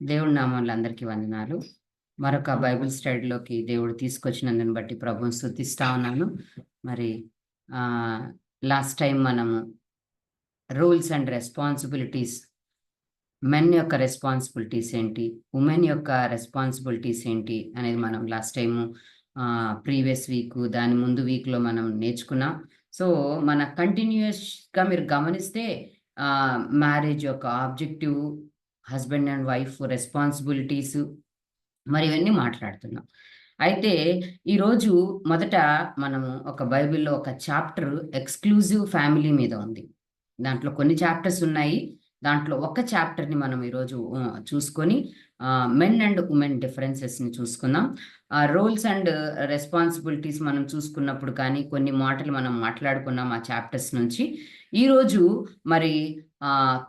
దేవుడి నామంలో అందరికీ వందనాలు. మరొక బైబిల్ స్టడీలోకి దేవుడు తీసుకొచ్చినందుని బట్టి ప్రభువుని స్తుతిస్తా ఉన్నాను. మరి లాస్ట్ టైం మనము రూల్స్ అండ్ రెస్పాన్సిబిలిటీస్, మెన్ యొక్క రెస్పాన్సిబిలిటీస్ ఏంటి, ఉమెన్ యొక్క రెస్పాన్సిబిలిటీస్ ఏంటి అనేది మనం లాస్ట్ టైము ప్రీవియస్ వీక్, దాని ముందు వీక్లో మనం నేర్చుకున్నాం. సో మన కంటిన్యూస్గా మీరు గమనిస్తే మ్యారేజ్ యొక్క objective, husband and wife responsibilities, మరి ఇవన్నీ మాట్లాడుతున్నాం. అయితే ఈరోజు మొదట మనము ఒక బైబిల్‌లో ఒక చాప్టర్ ఎక్స్‌క్లూజివ్ ఫ్యామిలీ మీద ఉంది. దాంట్లో కొన్ని చాప్టర్స్ ఉన్నాయి. దాంట్లో ఒక చాప్టర్‌ని మనం ఈరోజు చూసుకొని మెన్ అండ్ ఉమెన్ డిఫరెన్సెస్‌ని చూసుకుందాం. రోల్స్ అండ్ రెస్పాన్సిబిలిటీస్ మనం చూసుకున్నప్పుడు కానీ కొన్ని మాటలు మనం మాట్లాడుకున్నాం ఆ చాప్టర్స్ నుంచి. ఈరోజు మరి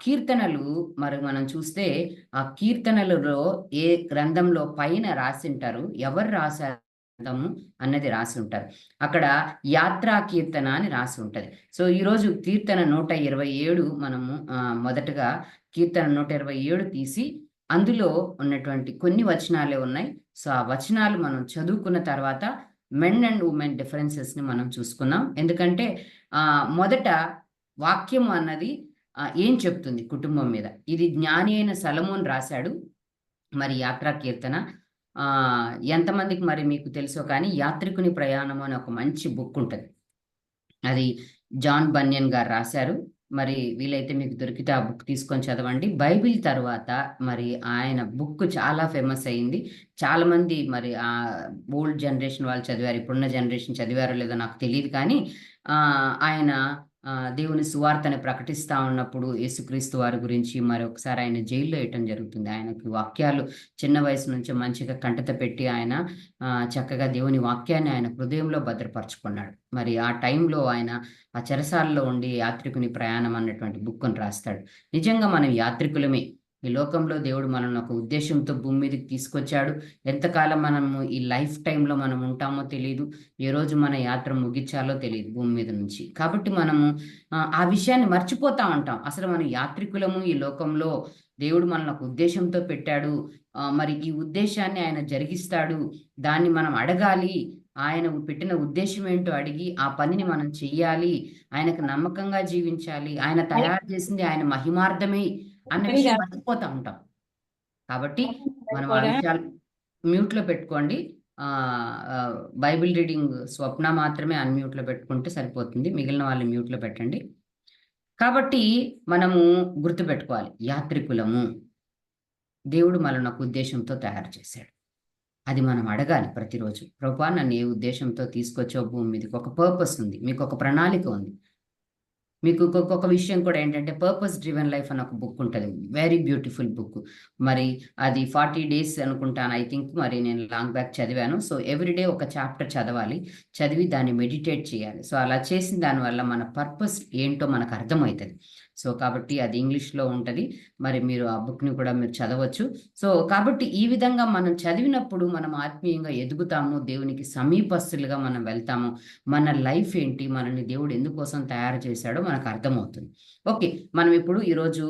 కీర్తనలు మరి మనం చూస్తే ఆ కీర్తనలలో ఏ గ్రంథంలో పైన రాసింటారు, ఎవరు రాసారు గ్రంథము అన్నది రాసి ఉంటారు. అక్కడ యాత్రా కీర్తన అని రాసి ఉంటది. సో ఈరోజు కీర్తన 127 మనము మొదటగా కీర్తన 127 తీసి అందులో ఉన్నటువంటి కొన్ని వచనాలే ఉన్నాయి. సో ఆ వచనాలు మనం చదువుకున్న తర్వాత మెన్ అండ్ ఉమెన్ డిఫరెన్సెస్‌ని మనం చూసుకుందాం. ఎందుకంటే మొదట వాక్యం అన్నది ఏం చెప్తుంది కుటుంబం మీద? ఇది జ్ఞాని అయిన సొలొమోన్ రాశాడు. మరి యాత్రా కీర్తన ఎంతమందికి మరి మీకు తెలుసో కానీ 'యాత్రికుని ప్రయాణం' అని ఒక మంచి బుక్ ఉంటది. అది జాన్ బన్యన్ గారు రాశారు. మరి వీలైతే మీకు దొరికితే ఆ బుక్ తీసుకొని చదవండి. బైబిల్ తర్వాత మరి ఆయన బుక్ చాలా ఫేమస్ అయింది. చాలామంది మరి ఓల్డ్ జనరేషన్ వాళ్ళు చదివారు. ఇప్పుడున్న జనరేషన్ చదివారో లేదో నాకు తెలీదు కానీ ఆయన దేవుని సువార్తని ప్రకటిస్తా ఉన్నప్పుడు యేసుక్రీస్తు వారి గురించి మరొకసారి ఆయన జైల్లో ఎయటం జరుగుతుంది. ఆయనకి వాక్యాలు చిన్న వయసు నుంచే మంచిగా కంటత పెట్టి ఆయన చక్కగా దేవుని వాక్యాన్ని ఆయన హృదయంలో భద్రపరుచుకున్నాడు. మరి ఆ టైంలో ఆయన ఆ చెరసాలలో ఉండి 'యాత్రికుని ప్రయాణం' అన్నటువంటి బుక్కుని రాస్తాడు. నిజంగా మనం యాత్రికులమే. ఈ లోకంలో దేవుడు మనల్ని ఒక ఉద్దేశ్యంతో భూమి మీదకి తీసుకొచ్చాడు. ఎంతకాలం మనము ఈ లైఫ్ టైమ్‌లో మనం ఉంటామో తెలీదు. ఏ రోజు మన యాత్ర ముగించాలో తెలీదు భూమి మీద నుంచి. కాబట్టి మనము ఆ విషయాన్ని మర్చిపోతా ఉంటాం. అసలు మనం యాత్రికులము ఈ లోకంలో. దేవుడు మనల్ని ఒక ఉద్దేశ్యంతో పెట్టాడు. మరి ఈ ఉద్దేశాన్ని ఆయన జరిగిస్తాడు. దాన్ని మనం అడగాలి. ఆయన పెట్టిన ఉద్దేశ్యం ఏంటో అడిగి ఆ పనిని మనం చెయ్యాలి. ఆయనకు నమ్మకంగా జీవించాలి. ఆయన తయారు చేసింది ఆయన మహిమార్థమే అన్న విషయం మర్చిపోతా ఉంటాం. కాబట్టి మనం ఆ విషయాలు మ్యూట్‌లో పెట్టుకోండి. బైబిల్ రీడింగ్ స్వప్న మాత్రమే అన్‌మ్యూట్‌లో పెట్టుకుంటే సరిపోతుంది. మిగిలిన వాళ్ళు మ్యూట్‌లో పెట్టండి. కాబట్టి మనము గుర్తుపెట్టుకోవాలి. యాత్రికులము. దేవుడు మనల్ని ఒక ఉద్దేశ్యంతో తయారు చేశాడు. అది మనం అడగాలి ప్రతిరోజు. ప్రభువా నన్ను ఏ ఉద్దేశ్యంతో తీసుకొచ్చావు భూమి మీదకి? ఒక పర్పస్ ఉంది. మీకొక ప్రణాళిక ఉంది. మీకు ఇంకొక విషయం కూడా ఏంటంటే 'పర్పస్ డ్రివెన్ లైఫ్' అని ఒక బుక్ ఉంటది. Very beautiful book. మరి అది 40 డేస్ అనుకుంటాను. ఐ థింక్ మరి నేను లాంగ్ బ్యాక్ చదివాను. సో ఎవ్రీ డే ఒక చాప్టర్ చదవాలి. చదివి దాన్ని మెడిటేట్ చేయాలి. సో అలా చేసిన దానివల్ల మన పర్పస్ ఏంటో మనకు అర్థమైతది. సో కాబట్టి అది ఇంగ్లీష్‌లో ఉంటది. మరి మీరు ఆ బుక్‌ని కూడా మీరు చదవచ్చు. సో కాబట్టి ఈ విధంగా మనం చదివినప్పుడు మనం ఆత్మీయంగా ఎదుగుతాము. దేవునికి సమీపస్తులుగా మనం వెళ్తాము. మన లైఫ్ ఏంటి? మనల్ని దేవుడు ఎందుకోసం తయారు చేశాడో మనకు అర్థమవుతుంది. ఓకే. మనం ఇప్పుడు ఈరోజు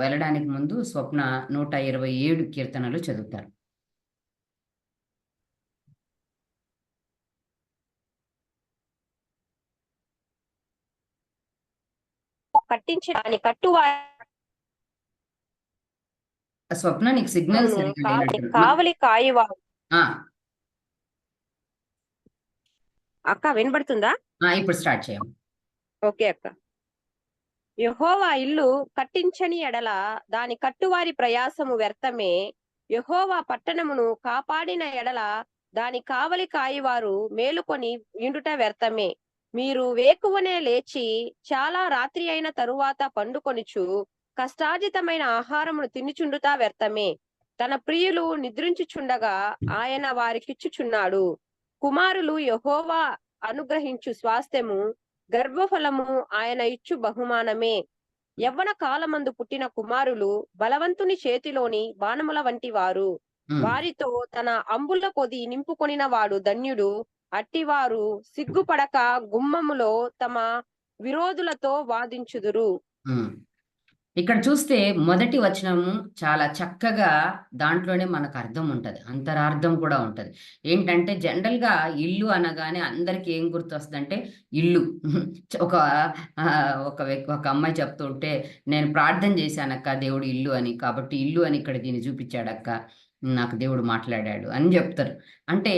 వెళ్ళడానికి ముందు స్వప్న 127 కీర్తనలు చదువుతారు. కట్టించడానికి కట్టువారి స్వప్న నీకు సిగ్నల్ సరిగ్గా లేనట్టు. కావలి కాయువారు. ఆ! అక్క వినబడుతుందా? ఇప్పుడు స్టార్ట్ చేయండి. ఓకే అక్క. యెహోవా ఇల్లు కట్టించని ఎడల దాని కట్టువారి ప్రయాసము వ్యర్థమే. యెహోవా పట్టణమును కాపాడిన ఎడల దాని కావలి కాయువారు మేలుకొని ఇండుట వ్యర్థమే. మీరు వేకువనే లేచి చాలా రాత్రి అయిన తరువాత పండుకొనుచు కష్టార్జితమైన ఆహారమును తినుచుండుట వ్యర్థమే. తన ప్రియులు నిద్రించుచుండగా ఆయన వారికిచ్చుచున్నాడు. కుమారులు యెహోవా అనుగ్రహించు స్వాస్థ్యము, గర్భఫలము ఆయన ఇచ్చు బహుమానమే. యవ్వన కాలమందు పుట్టిన కుమారులు బలవంతుని చేతిలోని బాణముల వంటి వారు. వారితో తన అంబుల పొది నింపుకొనిన వాడు ధన్యుడు. అట్టివారు సిగ్గుపడక గుమ్మములో తమ విరోధులతో వాదించుదురు. ఇక్కడ చూస్తే మొదటి వచనము చాలా చక్కగా దాంట్లోనే మనకు అర్థం ఉంటది. అంతరార్థం కూడా ఉంటది. ఏంటంటే జనరల్‌గా ఇల్లు అనగానే అందరికి ఏం గుర్తొస్తదంటే ఇల్లు. ఒక ఒక అమ్మాయి చెప్తూ ఉంటే, "నేను ప్రార్థన చేశానక్క దేవుడు ఇల్లు అని. కాబట్టి ఇల్లు అని ఇక్కడ దీన్ని చూపించాడక్క. నాకు దేవుడు మాట్లాడాడు" అని చెప్తారు. అంటే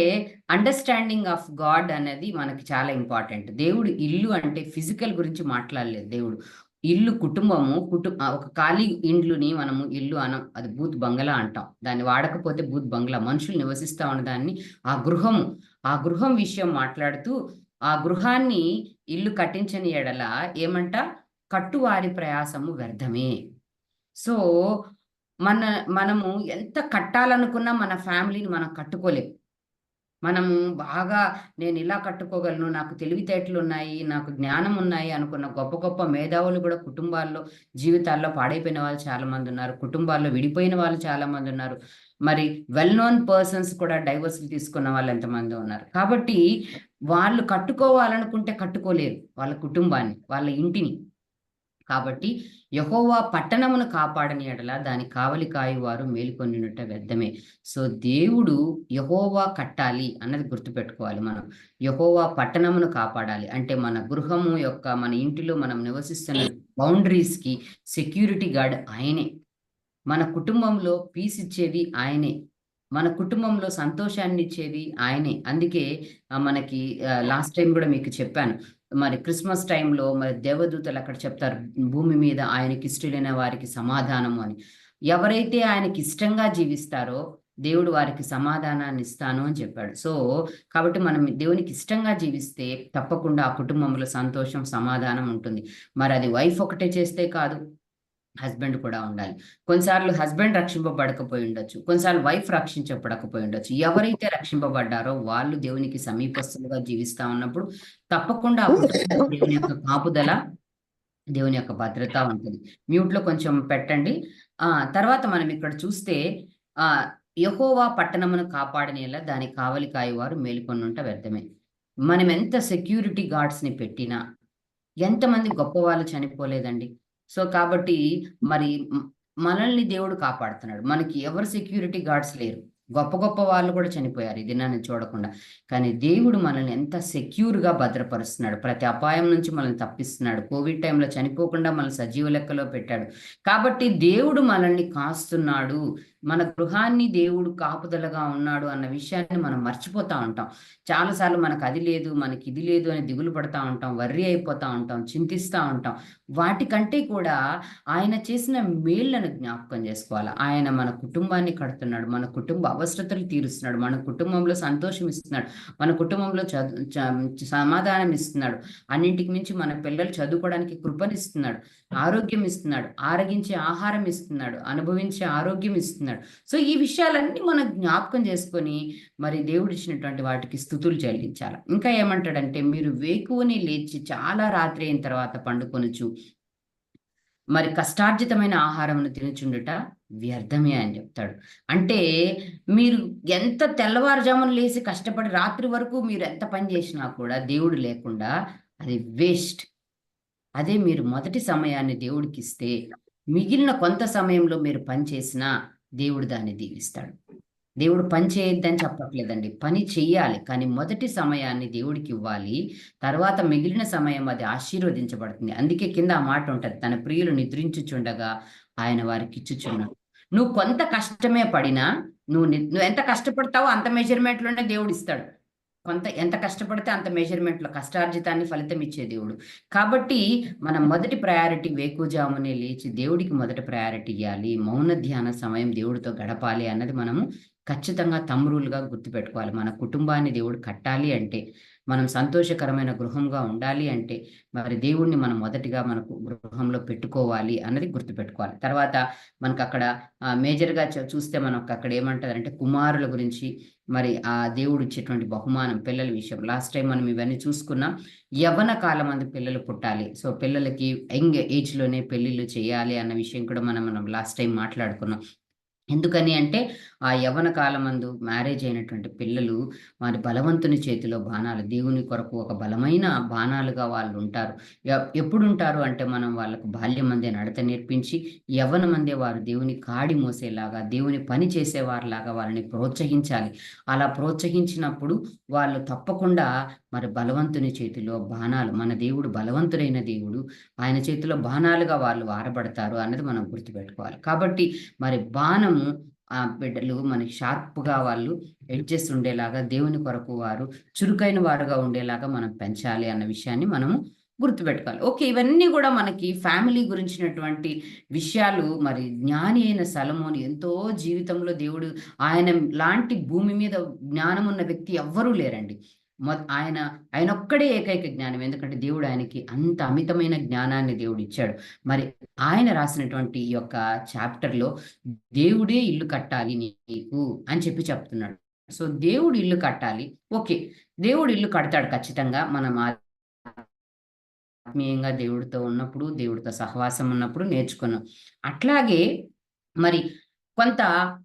అండర్‌స్టాండింగ్ ఆఫ్ గాడ్ అనేది మనకి చాలా ఇంపార్టెంట్. దేవుడు ఇల్లు అంటే ఫిజికల్ గురించి మాట్లాడలేదు దేవుడు. ఇల్లు కుటుంబము ఒక ఖాళీ ఇండ్లుని మనము ఇల్లు అనం. అది బూత్ బంగళా అంటాం. దాన్ని వాడకపోతే బూత్ బంగ్లా. మనుషులు నివసిస్తా ఉన్న దాన్ని ఆ గృహం విషయం మాట్లాడుతూ, ఆ గృహాన్ని ఇల్లు కట్టించని ఎడల ఏమంట? కట్టువారి ప్రయాసము వ్యర్థమే. సో, మన మనము ఎంత కట్టాలనుకున్నా మన ఫ్యామిలీని మనం కట్టుకోలేం. మనము బాగా నేనిలా కట్టుకోగలను, నాకు తెలివితేటలున్నాయి, నాకు జ్ఞానం ఉన్నాయి అనుకున్న గొప్ప గొప్ప మేధావులు గూడా కుటుంబాల్లో, జీవితాల్లో పాడైపోయిన వాళ్ళు చాలామందున్నారు. కుటుంబాల్లో విడిపోయిన వాళ్ళు చాలామందున్నారు. మరి వెల్ నోన్ పర్సన్స్ కూడా డైవోర్స్‌లు తీసుకున్న వాళ్ళు ఎంతమందో ఉన్నారు. కాబట్టి వాళ్ళు కట్టుకోవాలనుకుంటే కట్టుకోలేరు వాళ్ళ కుటుంబాన్ని, వాళ్ళ ఇంటిని. కాబట్టి యెహోవా పట్టణమును కాపాడని ఎడల దాని కావలి కాయువారు మేలుకొనుట వ్యర్థమే. సో, దేవుడు యెహోవా కట్టాలి అన్నది గుర్తుపెట్టుకోవాలి మనం. యెహోవా పట్టణమును కాపాడాలి. అంటే మన గృహము యొక్క మన ఇంటిలో మనం నివసిస్తున్న బౌండరీస్‌కి సెక్యూరిటీ గార్డ్ ఆయనే. మన కుటుంబంలో పీస్ ఇచ్చేది ఆయనే. మన కుటుంబంలో సంతోషాన్నిచ్చేది ఆయనే. అందుకే మనకి లాస్ట్ టైమ్ గూడా మీకు చెప్పాను. మరి క్రిస్మస్ టైమ్‌లో మరి దేవదూతలు అక్కడ చెప్తారు. భూమి మీద ఆయనకిష్టులైన వారికి సమాధానము అని. ఎవరైతే ఆయనకిష్టంగా జీవిస్తారో దేవుడు వారికి సమాధానాన్ని ఇస్తాను అని చెప్పాడు. సో, కాబట్టి మనం దేవునికి ఇష్టంగా జీవిస్తే తప్పకుండా ఆ కుటుంబంలో సంతోషం, సమాధానం ఉంటుంది. మరది వైఫ్ ఒకటే చేస్తే కాదు. హస్బెండ్ కూడా ఉండాలి. కొన్నిసార్లు హస్బెండ్ రక్షింపబడకపోయి ఉండొచ్చు. కొన్నిసార్లు వైఫ్ రక్షించబడకపోయి ఉండొచ్చు. ఎవరైతే రక్షింపబడ్డారో వాళ్ళు దేవునికి సమీపస్తులుగా జీవిస్తా ఉన్నప్పుడు తప్పకుండా ఆ కుటుంబంలో దేవుని యొక్క కాపుదల, దేవుని యొక్క భద్రత ఉంటుంది. మ్యూట్‌లో కొంచెం పెట్టండి. తర్వాత మనం ఇక్కడ చూస్తే ఆహ్, యెహోవా పట్టణమును కాపాడనేలా దాని కావలి కాయువారు మేలుకొనుట వ్యర్థమే. మనం ఎంత సెక్యూరిటీ గార్డ్స్‌ని పెట్టినా ఎంతమంది గొప్పవాళ్ళు చనిపోలేదండి. సో, కాబట్టి మరి మనల్ని దేవుడు కాపాడుతున్నాడు. మనకి ఎవరు సెక్యూరిటీ గార్డ్స్ లేరు. గొప్ప గొప్ప వాళ్ళు కూడా చనిపోయారు ఈ దినాన్ని చూడకుండా. కానీ దేవుడు మనల్ని ఎంత సెక్యూర్‌గా భద్రపరుస్తున్నాడు. ప్రతి అపాయం నుంచి మనల్ని తప్పిస్తున్నాడు. కోవిడ్ టైంలో చనిపోకుండా మనల్ని సజీవ లెక్కలో పెట్టాడు. కాబట్టి దేవుడు మనల్ని కాస్తున్నాడు. మన గృహాన్ని దేవుడు కాపుదలగా ఉన్నాడు అన్న విషయాన్ని మనం మర్చిపోతా ఉంటాం. చాలా సార్లు మనకది లేదు, మనకిది లేదు అని దిగులు పడతా ఉంటాం. వర్రీ అయిపోతా ఉంటాం. చింతిస్తా ఉంటాం. వాటికంటే కూడా ఆయన చేసిన మేళ్ళను జ్ఞాపకం జేసుకోవాలి. ఆయన మన కుటుంబాన్ని కడుతున్నాడు. మన కుటుంబ అవసరతలు తీరుస్తున్నాడు. మన కుటుంబంలో సంతోషం ఇస్తున్నాడు. మన కుటుంబంలో సమాధానం ఇస్తున్నాడు. అన్నింటికి మించి మన పిల్లలు చదువుకోవడానికి కృపనిస్తున్నాడు. ఆరోగ్యం ఇస్తున్నాడు. ఆరగించే ఆహారం ఇస్తున్నాడు. అనుభవించే ఆరోగ్యం ఇస్తున్నాడు. సో, ఈ విషయాలన్నీ మనం జ్ఞాపకం చేసుకొని మరి దేవుడిచ్చినటువంటి వాటికి స్తుతులు చెల్లించాలి. ఇంకా ఏమంటాడంటే, మీరు వేకువనే లేచి చాలా రాత్రి అయిన తర్వాత పండుకొనుచు మరి కష్టార్జితమైన ఆహారమును తినుచుండుట వ్యర్థమే అని చెప్తాడు. అంటే మీరు ఎంత తెల్లవారుజామున లేసి కష్టపడి రాత్రి వరకు మీరు ఎంత పని చేసినా కూడా దేవుడు లేకుండా అది వేస్ట్. అదే మీరు మొదటి సమయాన్ని దేవుడికిస్తే మిగిలిన కొంత సమయంలో మీరు పని చేసినా దేవుడు దాన్ని దీవిస్తాడు. దేవుడు పని చేయొద్దని చెప్పట్లేదండి. పని చెయ్యాలి. కానీ మొదటి సమయాన్ని దేవుడికివ్వాలి. తర్వాత మిగిలిన సమయం అది ఆశీర్వదించబడుతుంది. అందుకే కింద ఆ మాట ఉంటది. తన ప్రియులు నిద్రించుచుండగా ఆయన వారికిచ్చుచున్నాడు. నువ్వు కొంత కష్టమే పడినా నువ్వు ఎంత కష్టపడతావో అంత మెజర్‌మెంట్‌లోనే దేవుడిస్తాడు. ఎంత కష్టపడితే అంత మెజర్‌మెంట్‌లో కష్టార్జితాన్ని ఫలితం ఇచ్చే దేవుడు. కాబట్టి మన మొదటి ప్రయారిటీ వేకువజామునే లేచి దేవుడికి మొదట ప్రయారిటీ ఇయ్యాలి. మౌన ధ్యాన సమయం దేవుడితో గడపాలి అన్నది మనము ఖచ్చితంగా థంబ్ రూల్‌గా గుర్తుపెట్టుకోవాలి. మన కుటుంబాన్ని దేవుడు కట్టాలి అంటే, మనం సంతోషకరమైన గృహంగా ఉండాలి అంటే, మరి దేవుడిని మనం మొదటిగా మనకు గృహంలో పెట్టుకోవాలి అన్నది గుర్తుపెట్టుకోవాలి. తర్వాత మనకక్కడ మేజర్‌గా చూస్తే మనకక్కడ ఏమంటదంటే కుమారుల గురించి మరి ఆ దేవుడిచ్చేటువంటి బహుమానం పిల్లల విషయం. లాస్ట్ టైమ్ మనం ఇవన్నీ చూసుకున్నాం. యవ్వన కాలమందు పిల్లలు పుట్టాలి. సో, పిల్లలకి యంగ్ ఏజ్‌లోనే పెళ్ళిళ్ళు చేయాలి అన్న విషయం కూడా మనం లాస్ట్ టైమ్ మాట్లాడుకున్నాం. ఎందుకని అంటే ఆ యవ్వన కాలమందు మ్యారేజ్ అయినటువంటి పిల్లలు మరి బలవంతుని చేతిలో బాణాలు, దేవుని కొరకు ఒక బలమైన బాణాలుగా వాళ్ళు ఉంటారు. ఎప్పుడు ఉంటారు అంటే మనం వాళ్ళకు బాల్యమందే నడత నేర్పించి, యవ్వనమందే వారు దేవుని కాడి మోసేలాగా, దేవుని పని చేసేవారిలాగా వాళ్ళని ప్రోత్సహించాలి. అలా ప్రోత్సహించినప్పుడు వాళ్ళు తప్పకుండా మరి బలవంతుని చేతిలో బాణాలు, మన దేవుడు బలవంతుడైన దేవుడు, ఆయన చేతిలో బాణాలుగా వాళ్ళు వాడబడతారు అన్నది మనం గుర్తుపెట్టుకోవాలి. కాబట్టి మరి బాణము బిడ్డలు మనకి షార్ప్‌గా వాళ్ళు ఎడ్జెస్ ఉండేలాగా, దేవుని కొరకు వారు చురుకైన వారుగా ఉండేలాగా మనం పెంచాలి అన్న విషయాన్ని మనము గుర్తుపెట్టుకోవాలి. ఓకే. ఇవన్నీ గూడా మనకి ఫ్యామిలీ గురించినటువంటి విషయాలు. మరి జ్ఞాని అయిన సొలొమోను ఎంతో జీవితంలో దేవుడు ఆయన లాంటి భూమి మీద జ్ఞానం ఉన్న వ్యక్తి ఎవ్వరూ లేరండి. ఆయన ఆయనొక్కడే ఏకైక జ్ఞానం. ఎందుకంటే దేవుడు ఆయనకి అంత అమితమైన జ్ఞానాన్ని దేవుడిచ్చాడు. మరి ఆయన రాసినటువంటి ఈ యొక్క చాప్టర్‌లో దేవుడే ఇల్లు కట్టాలి నీకు అని చెప్పి చెప్తున్నాడు. సో, దేవుడు ఇల్లు కట్టాలి. ఓకే. దేవుడు ఇల్లు కడతాడు ఖచ్చితంగా. మనం ఆత్మీయంగా దేవుడితో ఉన్నప్పుడు, దేవుడితో సహవాసం ఉన్నప్పుడు నేర్చుకున్నాం. అట్లాగే మరి కొంత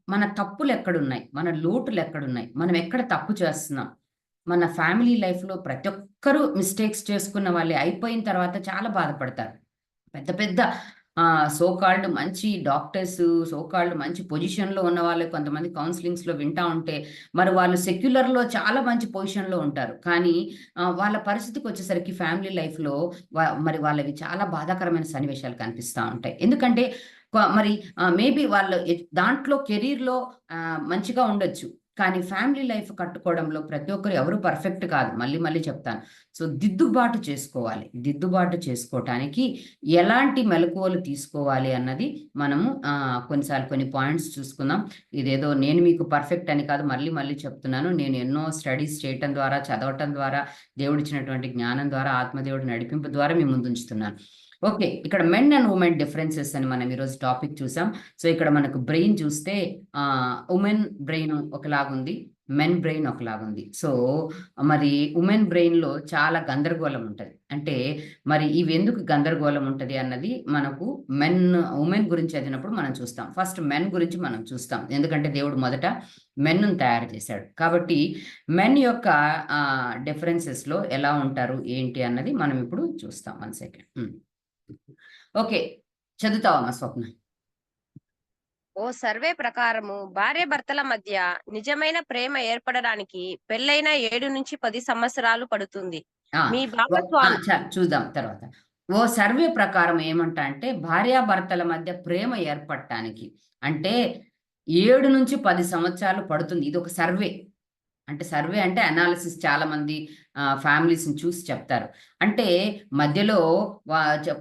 మన తప్పులెక్కడున్నాయి? మన లోటులెక్కడున్నాయి? మనం ఎక్కడ తప్పు చేస్తున్నాం? మన ఫ్యామిలీ లైఫ్‌లో ప్రతి ఒక్కరు మిస్టేక్స్ చేసుకున్న వాళ్ళే. అయిపోయిన తర్వాత చాలా బాధపడతారు. పెద్ద పెద్ద సో కాల్డ్ మంచి డాక్టర్స్, సో కాల్డ్ మంచి పొజిషన్‌లో ఉన్నవాళ్ళు కొంతమంది కౌన్సెలింగ్స్‌లో వింటా ఉంటే, మరి వాళ్ళు సెక్యులర్‌లో చాలా మంచి పొజిషన్‌లో ఉంటారు. కానీ వాళ్ళ పరిస్థితికొచ్చేసరికి ఫ్యామిలీ లైఫ్‌లో మరి వాళ్ళవి చాలా బాధాకరమైన సన్నివేశాలు కనిపిస్తా ఉంటాయి. ఎందుకంటే మరి మేబీ వాళ్ళు దాంట్లో కెరీర్‌లో మంచిగా ఉండొచ్చు. కానీ ఫ్యామిలీ లైఫ్ కట్టుకోవడంలో ప్రతి ఒక్కరు ఎవరు పర్ఫెక్ట్ కాదు. మళ్ళీ మళ్ళీ చెప్తాను. సో, దిద్దుబాటు చేసుకోవాలి. దిద్దుబాటు చేసుకోటానికి ఎలాంటి మెళకువలు తీసుకోవాలి అన్నది మనము కొన్నిసార్లు కొన్ని పాయింట్స్ చూసుకుందాం. ఇదేదో నేను మీకు పర్ఫెక్ట్ అని కాదు, మళ్ళీ మళ్ళీ చెప్తున్నాను. నేను ఎన్నో స్టడీస్ చేయటం ద్వారా, చదవటం ద్వారా, దేవుడిచ్చినటువంటి జ్ఞానం ద్వారా, ఆత్మదేవుడి నడిపింపు ద్వారా మీ ముందుంచుతున్నాను. ఓకే. ఇక్కడ మెన్ అండ్ వుమెన్ డిఫరెన్సెస్ అని మనం ఈరోజు టాపిక్ చూసాం. సో, ఇక్కడ మనకు బ్రెయిన్ చూస్తే వుమెన్ బ్రెయిన్ ఒకలాగుంది. మెన్ బ్రెయిన్ ఒకలాగుంది. సో, మరి వుమెన్ బ్రెయిన్‌లో చాలా గందరగోళం ఉంటది. అంటే మరి ఇవెందుకు గందరగోళం ఉంటది అన్నది మనకు వుమెన్ గురించి చదివినప్పుడు మనం చూస్తాం. ఫస్ట్ మెన్ గురించి మనం చూస్తాం. ఎందుకంటే దేవుడు మొదట మెన్‌ను తయారు చేశాడు. కాబట్టి మెన్ యొక్క డిఫరెన్సెస్‌లో ఎలా ఉంటారు, ఏంటి అన్నది మనం ఇప్పుడు చూస్తాం. 1 సెకండ్. ఓకే. చదువుతావమ్మా స్వప్న? ఓ సర్వే ప్రకారము భార్యాభర్తల మధ్య నిజమైన ప్రేమ ఏర్పడడానికి పెళ్ళైన 7-10 సంవత్సరాలు పడుతుంది. ఆ! మీ చాలు భాగస్వామి చూద్దాం తర్వాత. ఓ సర్వే ప్రకారం ఏమంటా అంటే భార్యాభర్తల మధ్య ప్రేమ ఏర్పడటానికి అంటే 7-10 సంవత్సరాలు పడుతుంది. ఇదొక సర్వే. అంటే సర్వే అంటే అనాలిసిస్ చాలామంది ఫ్యామిలీస్‌ని చూసి చెప్తారు. అంటే మధ్యలో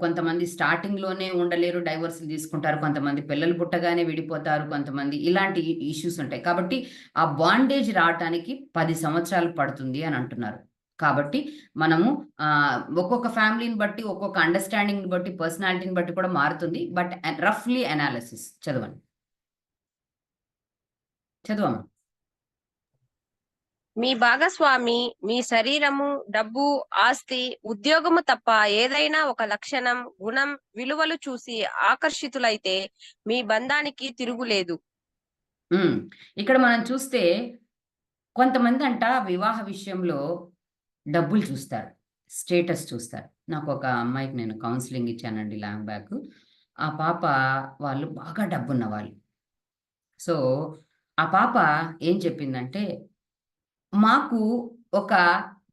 కొంతమంది స్టార్టింగ్‌లోనే ఉండలేరు, డైవోర్స్‌లు తీసుకుంటారు. కొంతమంది పిల్లలు పుట్టగానే విడిపోతారు. కొంతమంది ఇలాంటి ఇష్యూస్ ఉంటాయి. కాబట్టి ఆ బాండేజ్ రావటానికి 10 సంవత్సరాలు పడుతుంది అని అంటున్నారు. కాబట్టి మనము ఒక్కొక్క ఫ్యామిలీని బట్టి, ఒక్కొక్క అండర్‌స్టాండింగ్‌ని బట్టి, పర్సనాలిటీని బట్టి కూడా మారుతుంది. బట్ రఫ్‌లీ అనాలిసిస్ చదవండి. చదవమ్మా. మీ భాగస్వామి మీ శరీరము, డబ్బు, ఆస్తి, ఉద్యోగము తప్ప ఏదైనా ఒక లక్షణం, గుణం, విలువలు చూసి ఆకర్షితులైతే మీ బంధానికి తిరుగులేదు. హ్మ్. ఇక్కడ మనం చూస్తే కొంతమందంట వివాహ విషయంలో డబ్బులు చూస్తారు. స్టేటస్ చూస్తారు. నాకొక అమ్మాయికి నేను కౌన్సెలింగ్ ఇచ్చానండి లాంగ్ బ్యాక్. ఆ పాప వాళ్ళు బాగా డబ్బున్న వాళ్ళు. సో, ఆ పాప ఏం చెప్పిందంటే, "మాకు ఒక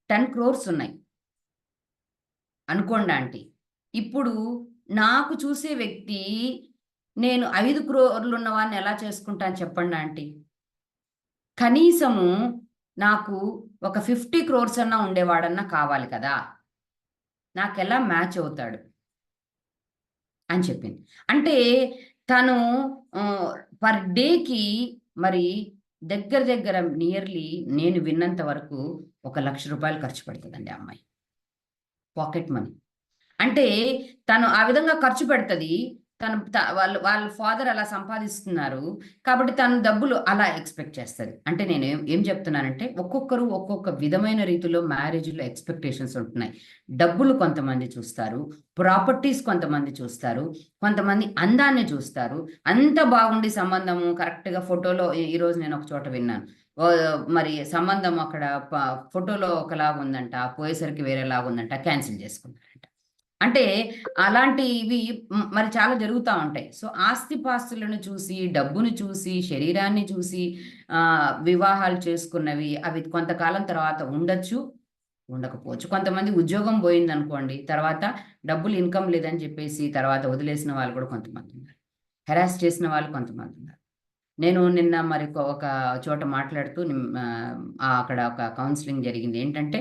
10 క్రోర్స్ ఉన్నాయి. అనుకోండి ఆంటీ. ఇప్పుడు నాకు చూసే వ్యక్తి నేను 5 క్రోర్‌లు ఉన్న వాడిని ఎలా చేసుకుంటాను చెప్పండి ఆంటీ. కనీసము నాకు ఒక 50 క్రోర్స్ అన్నా ఉండేవాడన్నా కావాలి కదా! నాకెలా మ్యాచ్ అవుతాడు?" అని చెప్పింది. అంటే తను పర్ డేకి మరి దగ్గర దగ్గర నియర్లీ నేను విన్నంత వరకు ఒక రూ. 1,00,000 ఖర్చు పెడతదండి ఆ అమ్మాయి. Pocket money. అంటే తను ఆ విధంగా ఖర్చు పెడతది. వాళ్ళ ఫాదర్ అలా సంపాదిస్తున్నారు కాబట్టి తను డబ్బులు అలా ఎక్స్పెక్ట్ చేస్తుంది. అంటే నేను ఏం చెప్తున్నానంటే ఒక్కొక్కరు ఒక్కొక్క విధమైన రీతిలో మ్యారేజ్లో ఎక్స్పెక్టేషన్స్ ఉంటున్నాయి. డబ్బులు కొంతమంది చూస్తారు, ప్రాపర్టీస్ కొంతమంది చూస్తారు, కొంతమంది అందాన్ని చూస్తారు. అంత బాగుండి సంబంధము కరెక్ట్గా ఫోటోలో ఈరోజు నేను ఒక చోట విన్నాను. మరి సంబంధం అక్కడ ఫోటోలో ఒకలాగా ఉందంట, పోయేసరికి వేరేలాగా ఉందంట, క్యాన్సిల్ చేసుకున్నారంట. అంటే అలాంటివి మరి చాలా జరుగుతూ ఉంటాయి. సో ఆస్తిపాస్తులను చూసి, డబ్బును చూసి, శరీరాన్ని చూసి వివాహాలు చేసుకున్నవి అవి కొంతకాలం తర్వాత ఉండొచ్చు, ఉండకపోవచ్చు. కొంతమంది ఉద్యోగం పోయిందనుకోండి, తర్వాత డబ్బులు ఇన్కమ్ లేదని చెప్పేసి తర్వాత వదిలేసిన వాళ్ళు కూడా కొంతమంది ఉన్నారు. హెరాస్ చేసిన వాళ్ళు కొంతమంది ఉన్నారు. నేను నిన్న మరి ఒక చోట మాట్లాడుతూ అక్కడ ఒక కౌన్సిలింగ్ జరిగింది. ఏంటంటే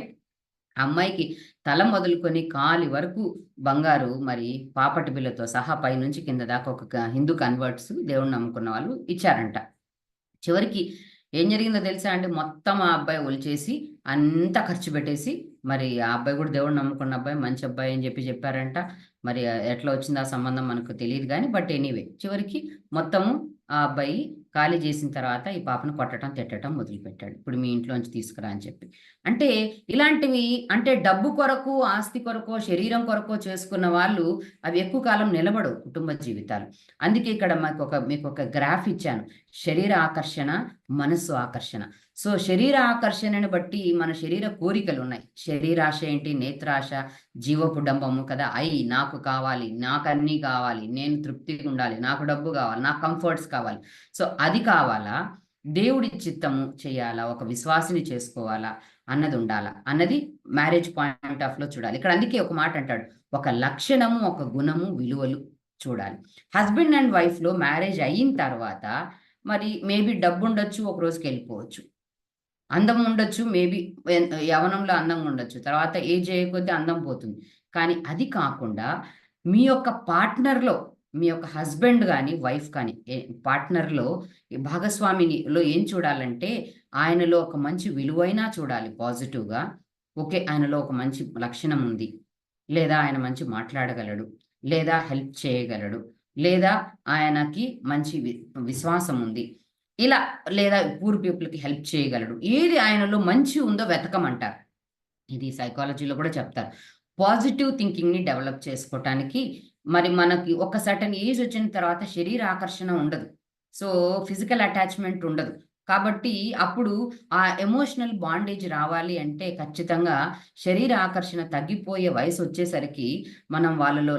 అమ్మాయికి తల మొదలుకొని కాలి వరకు బంగారు మరి పాపటి బిళ్ళతో సహా పైనుంచి కింద దాకా ఒక హిందూ కన్వర్ట్స్ దేవుణ్ణి నమ్ముకున్న వాళ్ళు ఇచ్చారంట. చివరికి ఏం జరిగిందో తెలుసా అండి? మొత్తం ఆ అబ్బాయి ఒలిచేసి అంతా ఖర్చు పెట్టేసి, మరి ఆ అబ్బాయి కూడా దేవుడు నమ్ముకున్న అబ్బాయి, మంచి అబ్బాయి అని చెప్పారంట. మరి ఎట్లా వచ్చింది ఆ సంబంధం మనకు తెలియదు కానీ, బట్ ఎనీవే చివరికి మొత్తము ఆ అబ్బాయి ఖాళీ చేసిన తర్వాత ఈ పాపను కొట్టడం, తిట్టడం మొదలుపెట్టాడు. ఇప్పుడు మీ ఇంట్లోంచి తీసుకురా అని చెప్పి. అంటే ఇలాంటివి అంటే డబ్బు కొరకు, ఆస్తి కొరకో, శరీరం కొరకో చేసుకున్న వాళ్ళు అవి ఎక్కువ కాలం నిలబడవు కుటుంబ జీవితాలు. అందుకే ఇక్కడ మీకు ఒక గ్రాఫ్ ఇచ్చాను. శరీర ఆకర్షణ, మనస్సు ఆకర్షణ. సో శరీర ఆకర్షణను బట్టి మన శరీర కోరికలు ఉన్నాయి. శరీరాశ ఏంటి? నేత్రాశ, జీవపు డంబము కదా. నాకు కావాలి, నాకు అన్నీ కావాలి, నేను తృప్తిగా ఉండాలి, నాకు డబ్బు కావాలి, నాకు కంఫర్ట్స్ కావాలి. సో అది కావాలా, దేవుడి చిత్తము చేయాలా, ఒక విశ్వాసిని చేసుకోవాలా అన్నది ఉండాలా అన్నది మ్యారేజ్ పాయింట్ ఆఫ్ లో చూడాలి. ఇక్కడ అందుకే ఒక మాట అంటాడు, ఒక లక్షణము, ఒక గుణము, విలువలు చూడాలి. హస్బెండ్ అండ్ వైఫ్ లో మ్యారేజ్ అయిన తర్వాత మరి మేబీ డబ్బు ఉండొచ్చు, ఒక రోజుకి వెళ్ళిపోవచ్చు. అందం ఉండొచ్చు, మేబీ యవనంలో అందంగా ఉండొచ్చు, తర్వాత ఏజ్ అయ్యకొద్దీ అందం పోతుంది. కానీ అది కాకుండా మీ యొక్క పార్ట్నర్లో, మీ యొక్క హస్బెండ్ కానీ వైఫ్ కానీ పార్ట్నర్లో భాగస్వామినిలో ఏం చూడాలంటే ఆయనలో ఒక మంచి విలువైన చూడాలి పాజిటివ్గా. ఓకే, ఆయనలో ఒక మంచి లక్షణం ఉంది, లేదా ఆయన మంచి మాట్లాడగలడు, లేదా హెల్ప్ చేయగలడు, లేదా ఆయనకి మంచి విశ్వాసం ఉంది, ఇలా, లేదా పూర్ పీపుల్కి హెల్ప్ చేయగలడు. ఏది ఆయనలో మంచి ఉందో వెతకమంటారు. ఇది సైకాలజీలో కూడా చెప్తారు. పాజిటివ్ థింకింగ్ని డెవలప్ చేసుకోవటానికి మరి మనకి ఒక సర్టన్ ఏజ్ వచ్చిన తర్వాత శరీర ఆకర్షణ ఉండదు, సో ఫిజికల్ అటాచ్మెంట్ ఉండదు. కాబట్టి అప్పుడు ఆ ఎమోషనల్ బాండేజ్ రావాలి అంటే ఖచ్చితంగా శరీర ఆకర్షణ తగ్గిపోయే వయసు వచ్చేసరికి మనం వాళ్ళలో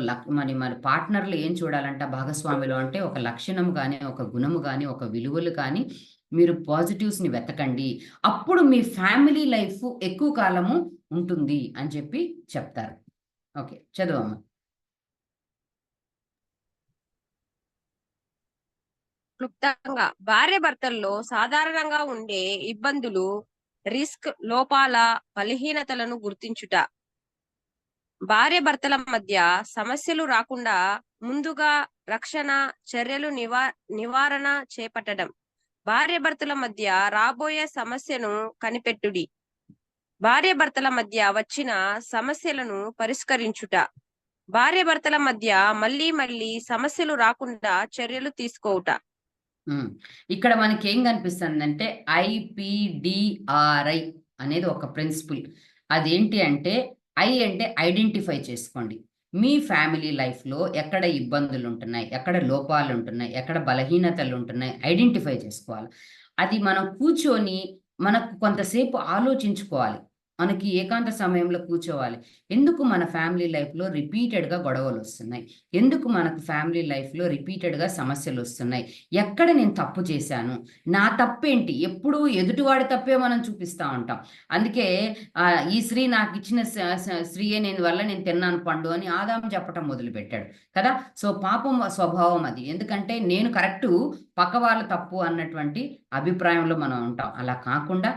మరి పార్ట్నర్లు ఏం చూడాలంట భాగస్వామిలో అంటే ఒక లక్షణం కానీ, ఒక గుణము కానీ, ఒక విలువలు కానీ మీరు పాజిటివ్స్ని వెతకండి. అప్పుడు మీ ఫ్యామిలీ లైఫ్ ఎక్కువ కాలము ఉంటుంది అని చెప్పి చెప్తారు. ఓకే, చదువమ్మా. క్లుప్తంగా భార్య భర్తల్లో సాధారణంగా ఉండే ఇబ్బందులు, రిస్క్, లోపాల, బలహీనతలను గుర్తించుట, భార్య భర్తల మధ్య సమస్యలు రాకుండా ముందుగా రక్షణ చర్యలు నివారణ చేపట్టడం, భార్య భర్తల మధ్య రాబోయే సమస్యను కనిపెట్టుడి, భార్య భర్తల మధ్య వచ్చిన సమస్యలను పరిష్కరించుట, భార్య భర్తల మధ్య మళ్ళీ మళ్ళీ సమస్యలు రాకుండా చర్యలు తీసుకోవుట. ఇక్కడ మనకి ఏం కనిపిస్తుందంటే IPDRI అనేది ఒక ప్రిన్సిపల్. అదేంటి అంటే అంటే ఐడెంటిఫై చేసుకోండి. మీ ఫ్యామిలీ లైఫ్లో ఎక్కడ ఇబ్బందులు ఉంటున్నాయి, ఎక్కడ లోపాలు ఉంటున్నాయి, ఎక్కడ బలహీనతలు ఉంటున్నాయి, ఐడెంటిఫై చేసుకోవాలి. అది మనం కూర్చొని మనకు కొంతసేపు ఆలోచించుకోవాలి. మనకి ఏకాంత సమయంలో కూర్చోవాలి. ఎందుకు మన ఫ్యామిలీ లైఫ్లో రిపీటెడ్గా గొడవలు వస్తున్నాయి, ఎందుకు మనకు ఫ్యామిలీ లైఫ్లో రిపీటెడ్గా సమస్యలు వస్తున్నాయి, ఎక్కడ నేను తప్పు చేశాను, నా తప్పేంటి? ఎప్పుడూ ఎదుటివాడి తప్పే మనం చూపిస్తూ ఉంటాం. అందుకే ఈ స్త్రీ నాకు ఇచ్చిన స్త్రీయే నేను తిన్నాను పండు అని ఆదాము చెప్పటం మొదలుపెట్టాడు కదా. సో పాపం స్వభావం అది. ఎందుకంటే నేను కరెక్టు, పక్క వాళ్ళ తప్పు అన్నటువంటి అభిప్రాయంలో మనం ఉంటాం. అలా కాకుండా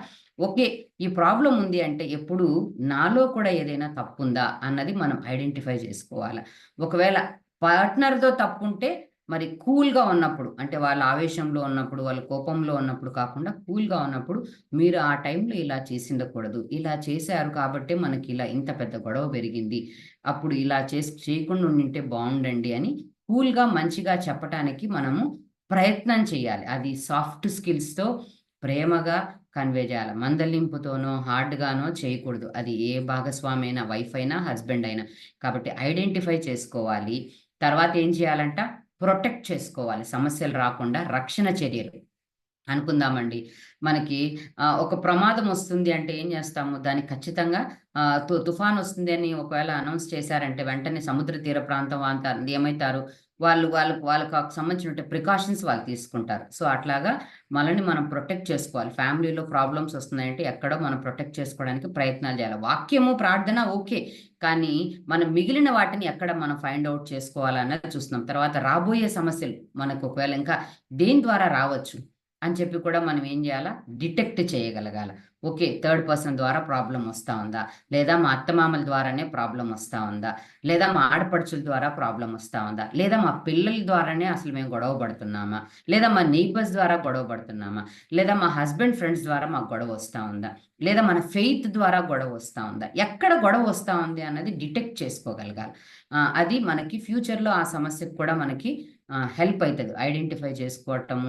ఓకే, ఈ ప్రాబ్లం ఉంది అంటే ఎప్పుడు నాలో కూడా ఏదైనా తప్పు ఉందా అన్నది మనం ఐడెంటిఫై చేసుకోవాలి. ఒకవేళ పార్ట్నర్తో తప్పు ఉంటే మరి కూల్గా ఉన్నప్పుడు, అంటే వాళ్ళ ఆవేశంలో ఉన్నప్పుడు, వాళ్ళ కోపంలో ఉన్నప్పుడు కాకుండా కూల్గా ఉన్నప్పుడు మీరు ఆ టైంలో ఇలా చేసిండకూడదు, ఇలా చేశారు కాబట్టి మనకి ఇలా ఇంత పెద్ద గొడవ పెరిగింది, అప్పుడు ఇలా చేయకుండా ఉండింటే బాగుండండి అని కూల్గా మంచిగా చెప్పటానికి మనము ప్రయత్నం చేయాలి. అది సాఫ్ట్ స్కిల్స్తో ప్రేమగా కన్వే చేయాలి. మందలింపుతోనో హార్డ్గానో చేయకూడదు. అది ఏ భాగస్వామి అయినా, వైఫ్ అయినా, హస్బెండ్ అయినా. కాబట్టి ఐడెంటిఫై చేసుకోవాలి. తర్వాత ఏం చేయాలంట, ప్రొటెక్ట్ చేసుకోవాలి. సమస్యలు రాకుండా రక్షణ చర్యలు అనుకుందామండి. మనకి ఒక ప్రమాదం వస్తుంది అంటే ఏం చేస్తాము? దానికి ఖచ్చితంగా తుఫాన్ వస్తుంది అని ఒకవేళ అనౌన్స్ చేశారంటే వెంటనే సముద్ర తీర ప్రాంతం అంతా ఏమైతారు? వాళ్ళకి సంబంధించిన ప్రికాషన్స్ వాళ్ళు తీసుకుంటారు. సో, అట్లాగా మనల్ని మనం ప్రొటెక్ట్ చేసుకోవాలి. ఫ్యామిలీలో ప్రాబ్లమ్స్ వస్తున్నాయంటే ఎక్కడో మనం ప్రొటెక్ట్ చేసుకోవడానికి ప్రయత్నాలు చేయాలి. వాక్యము, ప్రార్థన ఓకే. కానీ మనం మిగిలిన వాటిని ఎక్కడ మనం ఫైండ్ ఔట్ చేసుకోవాలన్నది చూస్తున్నాం. తర్వాత రాబోయే సమస్యలు మనకు ఒకవేళ ఇంకా దేని ద్వారా రావచ్చు అని చెప్పి కూడా మనం ఏం చేయాలా? డిటెక్ట్ చేయగలగాల. ఓకే. థర్డ్ పర్సన్ ద్వారా ప్రాబ్లమ్ వస్తా ఉందా? లేదా మా అత్తమామల ద్వారానే ప్రాబ్లమ్ వస్తా ఉందా? లేదా మా ఆడపడుచుల ద్వారా ప్రాబ్లమ్ వస్తా ఉందా? లేదా మా పిల్లల ద్వారానే అసలు మేము గొడవ పడుతున్నామా? లేదా మా నైబర్స్ ద్వారా గొడవ పడుతున్నామా? లేదా మా హస్బెండ్ ఫ్రెండ్స్ ద్వారా మాకు గొడవ వస్తా ఉందా? లేదా మన ఫెయిత్ ద్వారా గొడవ వస్తా ఉందా? ఎక్కడ గొడవ వస్తా ఉంది అన్నది డిటెక్ట్ చేసుకోగలగాలి. అది మనకి ఫ్యూచర్‌లో ఆ సమస్యకు కూడా మనకి హెల్ప్ అయితది. ఐడెంటిఫై చేసుకోవటము,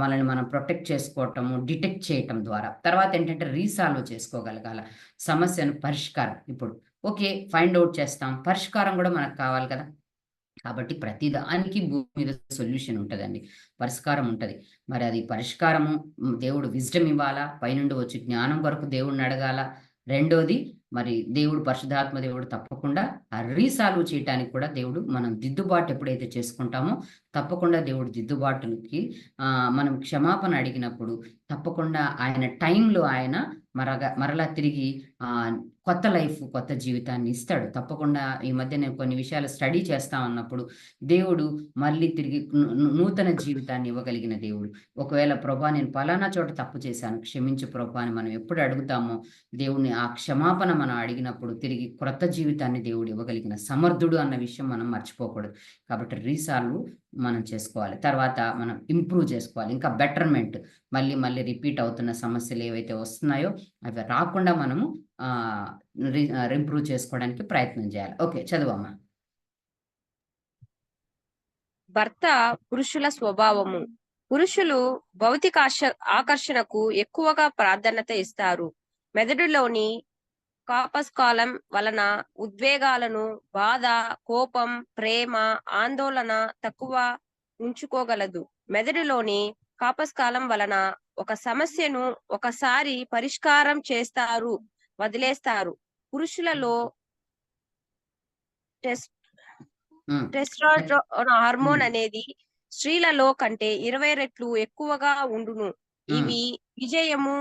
మనల్ని మనం ప్రొటెక్ట్ చేసుకోవటము, డిటెక్ట్ చేయటం ద్వారా. తర్వాత ఏంటంటే రీసాల్వ్ చేసుకోగలగాల. సమస్యను పరిష్కారం. ఇప్పుడు ఓకే. ఫైండ్ ఔట్ చేస్తాం. పరిష్కారం కూడా మనకు కావాలి కదా! కాబట్టి ప్రతి దానికి భూమి మీద సొల్యూషన్ ఉంటదండి. పరిష్కారం ఉంటది. మరి అది పరిష్కారము దేవుడు విజ్డమ్ ఇవ్వాలా? పైనుండి వచ్చి జ్ఞానం కొరకు దేవుడిని అడగాల. రెండోది మరి దేవుడు పరిశుద్ధాత్మ దేవుడు తప్పకుండా రీసాల్వ్ చేయటానికి కూడా దేవుడు మనం దిద్దుబాటు ఎప్పుడైతే చేసుకుంటామో తప్పకుండా దేవుడు దిద్దుబాటుకి మనం క్షమాపణ అడిగినప్పుడు తప్పకుండా ఆయన టైంలో ఆయన మరలా తిరిగి కొత్త లైఫ్, కొత్త జీవితాన్ని ఇస్తాడు. తప్పకుండా ఈ మధ్య నేను కొన్ని విషయాలు స్టడీ చేస్తా ఉన్నప్పుడు దేవుడు మళ్ళీ తిరిగి నూతన జీవితాన్ని ఇవ్వగలిగిన దేవుడు. ఒకవేళ ప్రభా నేను పలానా చోట తప్పు చేశాను, క్షమించు ప్రభా అని మనం ఎప్పుడు అడుగుతామో దేవుడిని ఆ క్షమాపణ మనం అడిగినప్పుడు తిరిగి క్రొత్త జీవితాన్ని దేవుడు ఇవ్వగలిగిన సమర్థుడు అన్న విషయం మనం మర్చిపోకూడదు. కాబట్టి రీసాల్వ్ మనం చేసుకోవాలి. తర్వాత మనం ఇంప్రూవ్ చేసుకోవాలి. ఇంకా బెటర్‌మెంట్ మళ్ళీ మళ్ళీ రిపీట్ అవుతున్న సమస్యలు ఏవైతే వస్తున్నాయో అవి రాకుండా మనము ఇంప్రూవ్ చేసుకోవడానికి ప్రయత్నం చేయాలి. ఓకే. చదువమ్మా. భర్త పురుషుల స్వభావము. పురుషులు భౌతిక ఆకర్షణకు ఎక్కువగా ప్రాధాన్యత ఇస్తారు. మెదడులోని కార్పస్ కాలం వలన ఉద్వేగాలను, బాధ, కోపం, ప్రేమ, ఆందోళన తక్కువ ఉంచుకోగలదు. మెదడులోని కార్పస్ కాలం వలన ఒక సమస్యను ఒకసారి పరిష్కారం చేస్తారు, వదిలేస్తారు. పురుషులలో టెస్టోస్టెరాన్ హార్మోన్ అనేది స్త్రీలలో కంటే 20 రెట్లు ఎక్కువగా ఉండును. ఇవి విజయము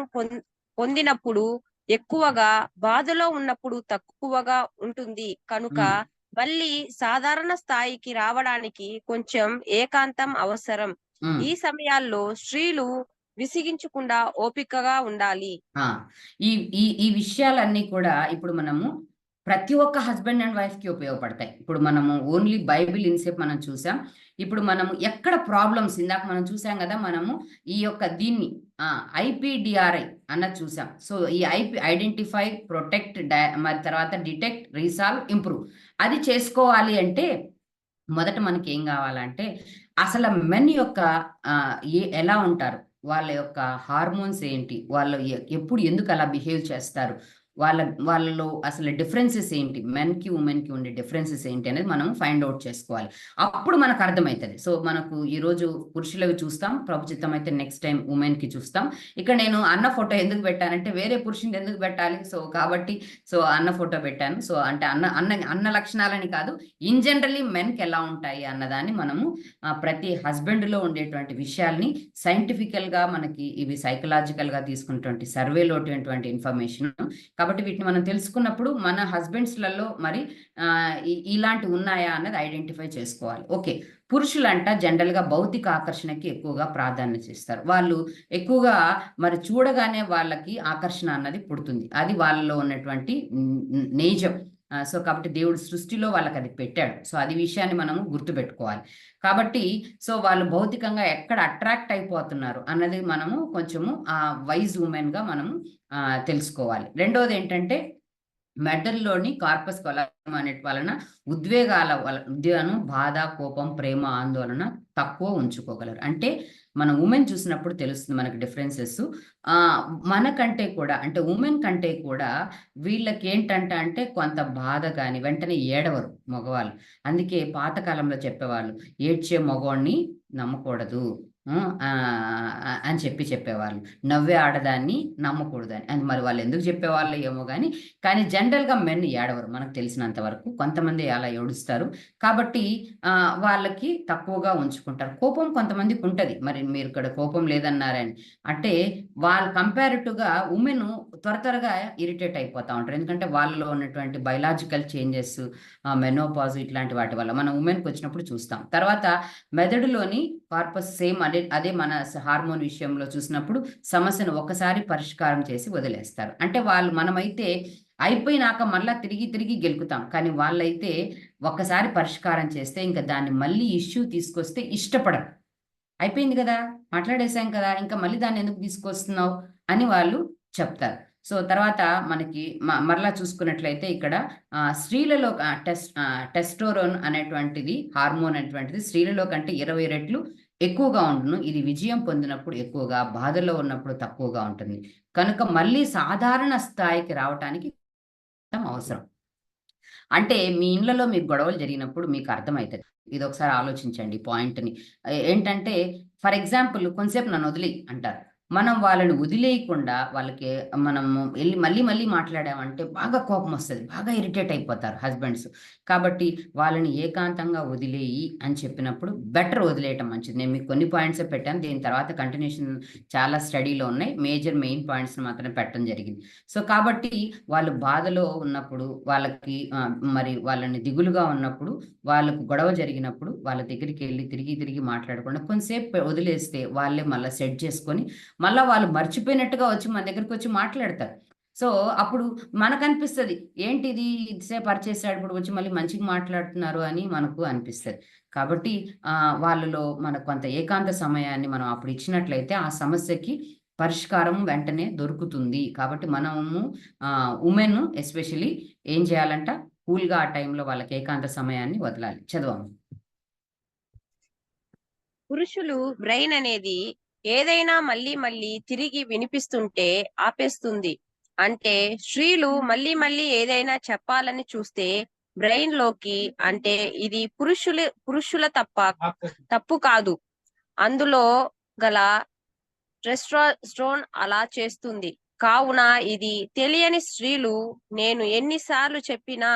పొందినప్పుడు ఎక్కువగా, బాధలో ఉన్నప్పుడు తక్కువగా ఉంటుంది. కనుక మళ్ళీ సాధారణ స్థాయికి రావడానికి కొంచెం ఏకాంతం అవసరం. ఈ సమయాల్లో స్త్రీలు విసిగించకుండా ఓపికగా ఉండాలి. ఈ ఈ ఈ విషయాలన్నీ కూడా ఇప్పుడు మనము ప్రతి ఒక్క హస్బెండ్ అండ్ వైఫ్‌కి ఉపయోగపడతాయి. ఇప్పుడు మనము ఓన్లీ బైబిల్ ఇన్సేపు మనం చూసాం. ఇప్పుడు మనము ఎక్కడ ప్రాబ్లమ్స్ ఇందాక మనం చూసాం గదా! మనము ఈ యొక్క దీన్ని ఐపీడిఆర్ఐ అన్నది చూసాం. సో, ఈ ఐడెంటిఫై, ప్రొటెక్ట్, మరి తర్వాత డిటెక్ట్, రీసాల్వ్, ఇంప్రూవ్ అది చేసుకోవాలి అంటే మొదట మనకేం గావాలంటే అసలు మెన్ యొక్క ఎలా ఉంటారు? వాళ్ళ యొక్క హార్మోన్స్ ఏంటి? వాళ్ళు ఎప్పుడు ఎందుకు అలా బిహేవ్ చేస్తారు? వాళ్ళలో అసలు డిఫరెన్సెస్ ఏంటి? మెన్‌కి, వుమెన్‌కి ఉండే డిఫరెన్సెస్ ఏంటి అనేది మనం ఫైండ్ ఔట్ చేసుకోవాలి. అప్పుడు మనకు అర్థమైతది. సో, మనకు ఈరోజు పురుషులవి చూస్తాం. ప్రభు చిత్తమైతే నెక్స్ట్ టైమ్ వుమెన్‌కి చూస్తాం. ఇక్కడ నేను అన్న ఫోటో ఎందుకు పెట్టానంటే వేరే పురుషునిది ఎందుకు పెట్టాలి? సో, కాబట్టి అన్న ఫోటో పెట్టాను. సో, అంటే అన్న లక్షణాలని కాదు. ఇన్ జనరల్లీ మెన్‌కి ఎలా ఉంటాయి అన్నదాన్ని మనము ప్రతి హస్బెండ్‌లో ఉండేటువంటి విషయాల్ని సైంటిఫికల్‌గా మనకి ఇవి సైకలాజికల్‌గా తీసుకున్నటువంటి సర్వేలో ఉన్నటువంటి ఇన్ఫర్మేషన్. కాబట్టి వీటిని మనం తెలుసుకున్నప్పుడు మన హస్బెండ్స్‌లలో మరి ఇలాంటివి ఉన్నాయా అన్నది ఐడెంటిఫై చేసుకోవాలి. ఓకే. పురుషులంట జనరల్‌గా భౌతిక ఆకర్షణకి ఎక్కువగా ప్రాధాన్యత ఇస్తారు. వాళ్ళు ఎక్కువగా మరి చూడగానే వాళ్ళకి ఆకర్షణ అన్నది పుడుతుంది. అది వాళ్ళలో ఉన్నటువంటి నేజం. సో, కాబట్టి దేవుడు సృష్టిలో వాళ్ళకది పెట్టాడు. సో, అది విషయాన్ని మనము గుర్తుపెట్టుకోవాలి. కాబట్టి సో, వాళ్ళు భౌతికంగా ఎక్కడ అట్రాక్ట్ అయిపోతున్నారు అన్నది మనము కొంచెము వైజ్ వుమెన్‌గా మనము తెలుసుకోవాలి. రెండోదేంటంటే మెదడులోని కార్పస్ కొలాటం అనే వలన ఉద్వేగాను, బాధ, కోపం, ప్రేమ, ఆందోళన తక్కువ ఉంచుకోగలరు. అంటే మన ఉమెన్ చూసినప్పుడు తెలుస్తుంది మనకి డిఫరెన్సెస్. మనకంటే కూడా అంటే ఉమెన్ కంటే కూడా వీళ్ళకేంటంటే అంటే కొంత బాధ గాని వెంటనే ఏడవరు మగవాళ్ళు. అందుకే పాతకాలంలో చెప్పేవాళ్ళు, "ఏడ్చే మగోడిని నమ్మకూడదు." అని చెప్పేవాళ్ళు. నవ్వే ఆడదాన్ని నమ్మకూడదని. అది మరి వాళ్ళెందుకు చెప్పేవాళ్ళో ఏమో గాని, కానీ జనరల్‌గా మెన్ ఏడవరు మనకు తెలిసినంత వరకు. కొంతమంది అలా ఏడుస్తారు. కాబట్టి వాళ్ళకి తక్కువగా ఉంచుకుంటారు. కోపం కొంతమందికుంటది. మరి మీరిక్కడ కోపం లేదన్నారని. అంటే వాళ్ళు కంపారిటివ్‌గా వుమెను త్వరగా ఇరిటేట్ అయిపోతా ఉంటారు. ఎందుకంటే వాళ్ళలో ఉన్నటువంటి బయోలాజికల్ చేంజెస్, మెనోపాజ్ ఇట్లాంటి వాటి వల్ల మనం వుమెన్‌కొచ్చినప్పుడు చూస్తాం. తర్వాత మెదడులోని కార్పస్ సేమ్ అదే మన హార్మోన్ విషయంలో చూసినప్పుడు సమస్యను ఒక్కసారి పరిష్కారం చేసి వదిలేస్తారు. అంటే మనమైతే అయిపోయినాక మళ్ళా తిరిగి గెలుకుతాం. కానీ వాళ్ళైతే ఒక్కసారి పరిష్కారం చేస్తే ఇంక దాన్ని మళ్ళీ ఇష్యూ తీసుకొస్తే ఇష్టపడరు. అయిపోయింది గదా! మాట్లాడేసాం కదా! ఇంకా మళ్ళీ దాన్నెందుకు తీసుకొస్తున్నావు అని వాళ్ళు చెప్తారు. సో, తర్వాత మనకి మరలా చూసుకున్నట్లయితే ఇక్కడ స్త్రీలలో టెస్టోరోన్ అనేటువంటిది హార్మోన్ అనేటువంటిది స్త్రీలలో కంటే 20 రెట్లు ఎక్కువగా ఉండును. ఇది విజయం పొందినప్పుడు ఎక్కువగా, బాధలో ఉన్నప్పుడు తక్కువగా ఉంటుంది. కనుక మళ్ళీ సాధారణ స్థాయికి రావటానికి అవసరం. అంటే మీ ఇండ్లలో మీకు గొడవలు జరిగినప్పుడు మీకు అర్థమైతది. ఇదొకసారి ఆలోచించండి ఈ పాయింట్‌ని. ఏంటంటే ఫర్ ఎగ్జాంపుల్ కొంసేపు నన్నొదిలేయి అంటారు. మనం వాళ్ళని వదిలేయకుండా వాళ్ళకి మనము ఎళ్లి మళ్ళీ మాట్లాడామంటే బాగా కోపమొస్తది. బాగా ఇరిటేట్ అయిపోతారు హస్బెండ్స్. కాబట్టి వాళ్ళని ఏకాంతంగా వదిలేయి అని చెప్పినప్పుడు బెటర్ వదిలేయటం మంచిది. నేను మీకు కొన్ని పాయింట్సే పెట్టాను. దీని తర్వాత కంటిన్యూషన్ చాలా స్టడీలో ఉన్నాయి. మెయిన్ పాయింట్స్‌ని మాత్రమే పెట్టడం జరిగింది. సో, కాబట్టి వాళ్ళు బాధలో ఉన్నప్పుడు, వాళ్ళకి మరి వాళ్ళని దిగులుగా ఉన్నప్పుడు, వాళ్ళకు గొడవ జరిగినప్పుడు, వాళ్ళ దగ్గరికెళ్లి తిరిగి మాట్లాడకుండా కొంసేపు వదిలేస్తే వాళ్ళే మళ్ళా సెట్ చేసుకొని, మళ్ళా వాళ్ళు మర్చిపోయినట్టుగా వచ్చి మన దగ్గరికొచ్చి మాట్లాడతారు. సో, అప్పుడు మనకనిపిస్తది. ఏంటిది ఇంతసేపు అరిచేసాడు, ఇప్పుడు వచ్చి మళ్ళీ మంచిగా మాట్లాడుతున్నారు అని మనకు అనిపిస్తది. కాబట్టి వాళ్ళలో మనకు కొంత ఏకాంత సమయాన్ని మనం అప్పుడు ఇచ్చినట్లయితే ఆ సమస్యకి పరిష్కారం వెంటనే దొరుకుతుంది. కాబట్టి మనము వుమెన్ ఎస్పెషల్లీ ఏం చేయాలంట? కూల్‌గా ఆ టైంలో వాళ్ళకి ఏకాంత సమయాన్ని వదలాలి. చదవమ్మా. పురుషులు బ్రెయిన్ అనేది ఏదైనా మళ్ళీ తిరిగి వినిపిస్తుంటే ఆపేస్తుంది. అంటే స్త్రీలు మళ్ళీ ఏదైనా చెప్పాలని చూస్తే బ్రెయిన్ లోకి, అంటే ఇది పురుషుల తప్పు కాదు. అందులో గల టెస్టోస్టెరోన్ అలా చేస్తుంది. కావున ఇది తెలియని స్త్రీలు నేను ఎన్నిసార్లు చెప్పినా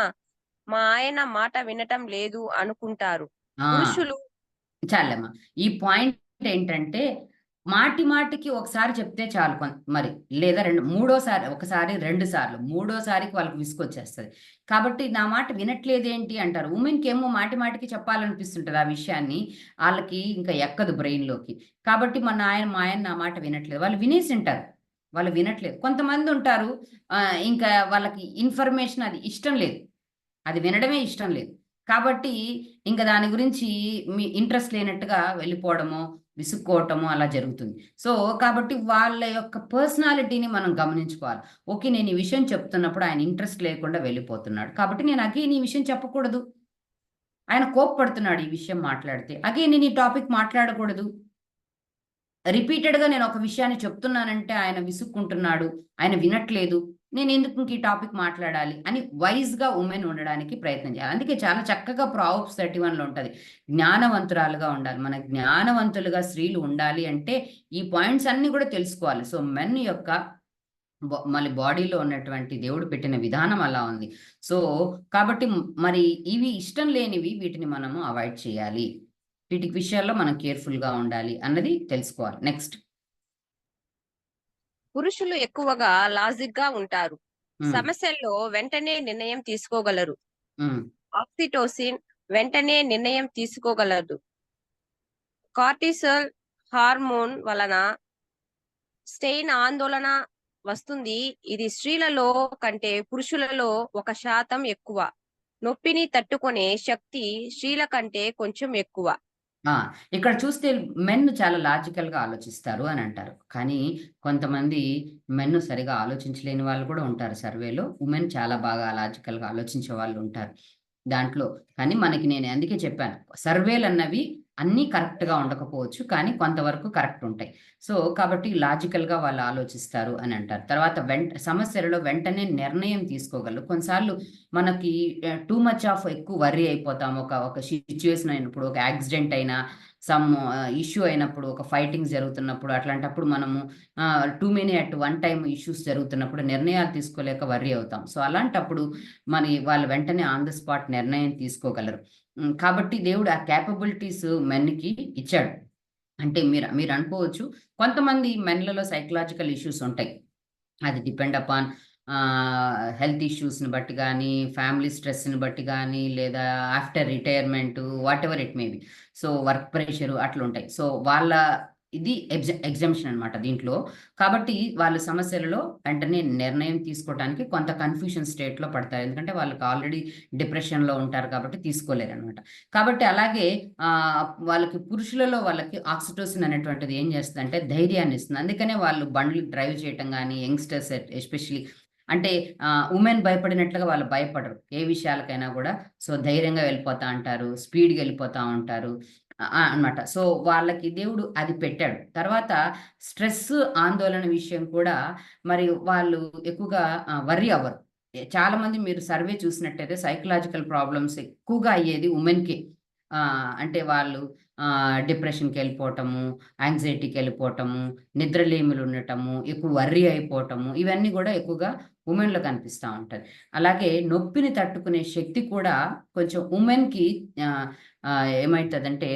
మా ఆయన మాట వినటం లేదు అనుకుంటారు. ఆ! పురుషులు చాలమ్మా. ఈ పాయింట్ ఏంటంటే, మాటికి ఒకసారి చెప్తే చాలు మరి. లేదా మూడోసారి ఒకసారి, 2 సార్లు. మూడోసారికి వాళ్ళకి విసుగొచ్చేస్తది. కాబట్టి నా మాట వినట్లేదేంటి అంటారు. వుమెన్‌కేమో మాటికి చెప్పాలనిపిస్తుంటది ఆ విషయాన్ని. ఆళ్ళకి ఇంకా ఎక్కదు బ్రెయిన్‌లోకి. కాబట్టి మా ఆయన నా మాట వినట్లేదు. వాళ్ళు వినేసింటారు. వాళ్ళు వినట్లేదు. కొంతమందుంటారు ఇంకా వాళ్ళకి ఇన్ఫర్మేషన్ అది ఇష్టం లేదు. అది వినడమే ఇష్టం లేదు. కాబట్టి ఇంక దాని గురించి ఇంట్రెస్ట్ లేనట్టుగా వెళ్ళిపోవడమో, విసుక్కోవటమో అలా జరుగుతుంది. సో, కాబట్టి వాళ్ళ యొక్క పర్సనాలిటీని మనం గమనించుకోవాలి. ఓకే. నేను ఈ విషయం చెప్తున్నప్పుడు ఆయన ఇంట్రెస్ట్ లేకుండా వెళ్ళిపోతున్నాడు. కాబట్టి నేను అగైన్ ఈ విషయం చెప్పకూడదు. ఆయన కోప్పడుతున్నాడు ఈ విషయం మాట్లాడితే. అగైన్ నేను ఈ టాపిక్ మాట్లాడకూడదు. రిపీటెడ్‌గా నేనొక విషయాన్ని చెప్తున్నానంటే ఆయన విసుక్కుంటున్నాడు. ఆయన వినట్లేదు. నేనెందుకు ఇంక ఈ టాపిక్ మాట్లాడాలి అని వైస్‌గా వుమెన్ ఉండడానికి ప్రయత్నం చేయాలి. అందుకే చాలా చక్కగా ప్రావెర్బ్స్ 31లో ఉంటది. జ్ఞానవంతురాలుగా ఉండాలి. మన జ్ఞానవంతులుగా స్త్రీలు ఉండాలి అంటే ఈ పాయింట్స్ అన్నీ కూడా తెలుసుకోవాలి. సో, మెన్ యొక్క మళ్ళీ బాడీలో ఉన్నటువంటి దేవుడు పెట్టిన విధానం అలా ఉంది. సో, కాబట్టి మరి ఇవి ఇష్టం లేనివి వీటిని మనము అవాయిడ్ చేయాలి. వీటికి విషయాల్లో మనం కేర్‌ఫుల్‌గా ఉండాలి అన్నది తెలుసుకోవాలి. నెక్స్ట్. పురుషులు ఎక్కువగా లాజిక్ గా ఉంటారు. హ్మ్. సమస్యల్లో వెంటనే నిర్ణయం తీసుకోగలరు. హ్మ్. ఆక్సిటోసిన్ వెంటనే నిర్ణయం తీసుకోగలదు. కార్టిసోల్ హార్మోన్ వలన స్టెయిన్ ఆందోళన వస్తుంది. ఇది స్త్రీలలో కంటే పురుషులలో 1% ఎక్కువ. నొప్పిని తట్టుకునే శక్తి స్త్రీల కంటే కొంచెం ఎక్కువ. ఆ! ఇక్కడ చూస్తే మెన్ చాలా లాజికల్‌గా ఆలోచిస్తారు అని అంటారు. కానీ కొంతమంది మెన్ సరిగ్గా ఆలోచించలేని వాళ్ళు కూడా ఉంటారు సర్వేలో. వుమెన్ చాలా బాగా లాజికల్‌గా ఆలోచించే వాళ్ళు ఉంటారు. దాంట్లో కానీ మనకి నేను అందుకే చెప్పాను. సర్వేలన్నవి అన్నీ కరెక్ట్‌గా ఉండకపోవచ్చు. కానీ కొంతవరకు కరెక్ట్ ఉంటాయి. సో, కాబట్టి లాజికల్‌గా వాళ్ళు ఆలోచిస్తారు అని అంటారు. తర్వాత సమస్యలలో వెంటనే నిర్ణయం తీసుకోగలరు. కొన్నిసార్లు మనకి టూ మచ్ ఆఫ్ ఎక్కువ వర్రీ అయిపోతాం. ఒక సిట్యుయేషన్ అయినప్పుడు, ఒక యాక్సిడెంట్ అయినా, సమ్ ఇష్యూ అయినప్పుడు, ఒక ఫైటింగ్ జరుగుతున్నప్పుడు, అట్లాంటప్పుడు మనము too many at one time issues జరుగుతున్నప్పుడు నిర్ణయాలు తీసుకోలేక వర్రీ అవుతాం. సో, అలాంటప్పుడు వాళ్ళు వెంటనే ఆన్ ద స్పాట్ నిర్ణయం తీసుకోగలరు. కాబట్టి దేవుడు ఆ కేపబిలిటీస్ మెన్‌కి ఇచ్చాడు. అంటే మీరనుకోవచ్చు కొంతమంది మెన్‌లలో సైకలాజికల్ ఇష్యూస్ ఉంటాయి. అది డిపెండ్ అపాన్ హెల్త్ ఇష్యూస్‌ని బట్టి గానీ, ఫ్యామిలీ స్ట్రెస్‌ని బట్టి గానీ, లేదా after retirement whatever it may be. So, work pressure అట్లుంటాయి. సో, ఇది ఎగ్జంప్షన్ అనమాట దీంట్లో. కాబట్టి వాళ్ళు సమస్యలలో వెంటనే నిర్ణయం తీసుకోవటానికి కొంత కన్‌ఫ్యూషన్ స్టేట్‌లో పడతారు. ఎందుకంటే వాళ్ళకి ఆల్రెడీ డిప్రెషన్‌లో ఉంటారు కాబట్టి తీసుకోలేరనమాట. కాబట్టి అలాగే వాళ్ళకి పురుషులలో వాళ్ళకి ఆక్సిటోసిన్ అనేటువంటిది ఏం చేస్తదంటే ధైర్యాన్నిస్తుంది. అందుకనే వాళ్ళు బండ్లు డ్రైవ్ చేయటం గాని, యంగ్‌స్టర్స్ ఎస్పెషల్లీ అంటే వుమెన్ భయపడినట్లుగా వాళ్ళు భయపడరు. ఏ విషయాలకైనా గూడా. సో, ధైర్యంగా వెళ్ళిపోతా అంటారు. స్పీడ్‌గా వెళ్ళిపోతా ఉంటారు. అన్నమాట. సో, వాళ్ళకి దేవుడు అది పెట్టాడు. తర్వాత స్ట్రెస్, ఆందోళన విషయం కూడా మరి వాళ్ళు ఎక్కువగా వర్రీ అవ్వరు. చాలామంది మీరు సర్వే చూసినట్టయితే సైకలాజికల్ ప్రాబ్లమ్స్ ఎక్కువగా అయ్యేది వుమెన్‌కే. అంటే వాళ్ళు డిప్రెషన్‌కెళ్ళిపోవటము, యాంగ్జైటీకెళ్ళిపోవటము, నిద్రలేమిలుండటము, ఎక్కువ వర్రీ అయిపోవటము, ఇవన్నీ గూడా ఎక్కువగా వుమెన్‌లో కనిపిస్తా ఉంటది. అలాగే నొప్పిని తట్టుకునే శక్తి కూడా కొంచెం వుమెన్‌కి ఆహ్, ఆహ్, ఏమైతదంటే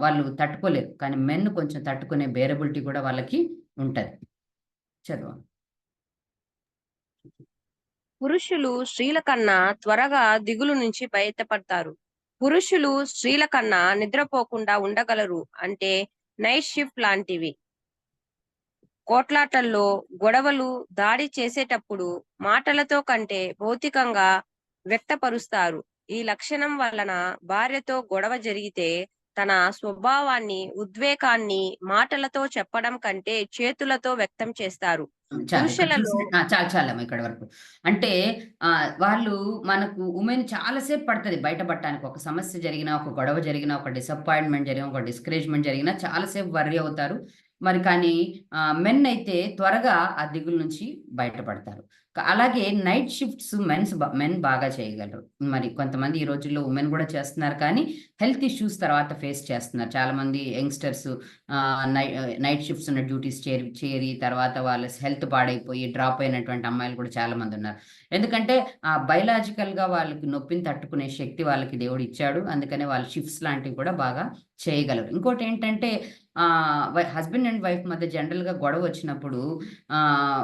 వాళ్ళు తట్టుకోలేరు. కానీ మెన్ కొంచెం తట్టుకునే బేరబిలిటీ కూడా వాళ్ళకి ఉంటది. చదవండి. పురుషులు స్త్రీల కన్నా త్వరగా దిగులు నుంచి బయటపడతారు. పురుషులు స్త్రీల కన్నా నిద్రపోకుండా ఉండగలరు అంటే నైట్ షిఫ్ట్ లాంటివి. కోట్లాటల్లో గొడవలు దాడి చేసేటప్పుడు మాటలతో కంటే భౌతికంగా వ్యక్తపరుస్తారు. ఈ లక్షణం వలన భార్యతో గొడవ జరిగితే తన స్వభావాన్ని, ఉద్వేగాన్ని మాటలతో చెప్పడం కంటే చేతులతో వ్యక్తం చేస్తారు. చాలు. ఇక్కడ పురుషులలో చూసిన చాలమ్మా ఇక్కడి వరకు. అంటే వాళ్ళు మనకు వుమెన్ చాలా సేపు పడతది బయటపడటానికి. ఒక సమస్య జరిగినా, ఒక గొడవ జరిగినా, ఒక డిసప్పాయింట్‌మెంట్ జరిగినా, ఒక డిస్కరేజ్‌మెంట్ జరిగినా చాలా సేపు వర్రీ అవుతారు. మరి కానీ మెన్ అయితే త్వరగా ఆ దిగులు నుంచి బయటపడతారు. అలాగే నైట్ షిఫ్ట్స్ మెన్ బాగా చేయగలరు. మరి కొంతమంది ఈ రోజుల్లో వుమెన్ గూడా చేస్తున్నారు కానీ హెల్త్ ఇష్యూస్ తర్వాత ఫేస్ చేస్తున్నారు. చాలామంది యంగ్‌స్టర్స్ నైట్ షిఫ్ట్స్ ఉన్న డ్యూటీస్ చేరి తర్వాత వాళ్ళ హెల్త్ పాడైపోయి డ్రాప్ అయినటువంటి అమ్మాయిలు కూడా చాలా మందున్నారు. ఎందుకంటే బయలాజికల్‌గా వాళ్ళకి నొప్పిని తట్టుకునే శక్తి వాళ్ళకి దేవుడిచ్చాడు. అందుకనే వాళ్ళు షిఫ్ట్స్ లాంటివి కూడా బాగా చేయగలరు. ఇంకోటేంటంటే హస్బెండ్ అండ్ వైఫ్ మధ్య జనరల్‌గా గొడవొచ్చినప్పుడు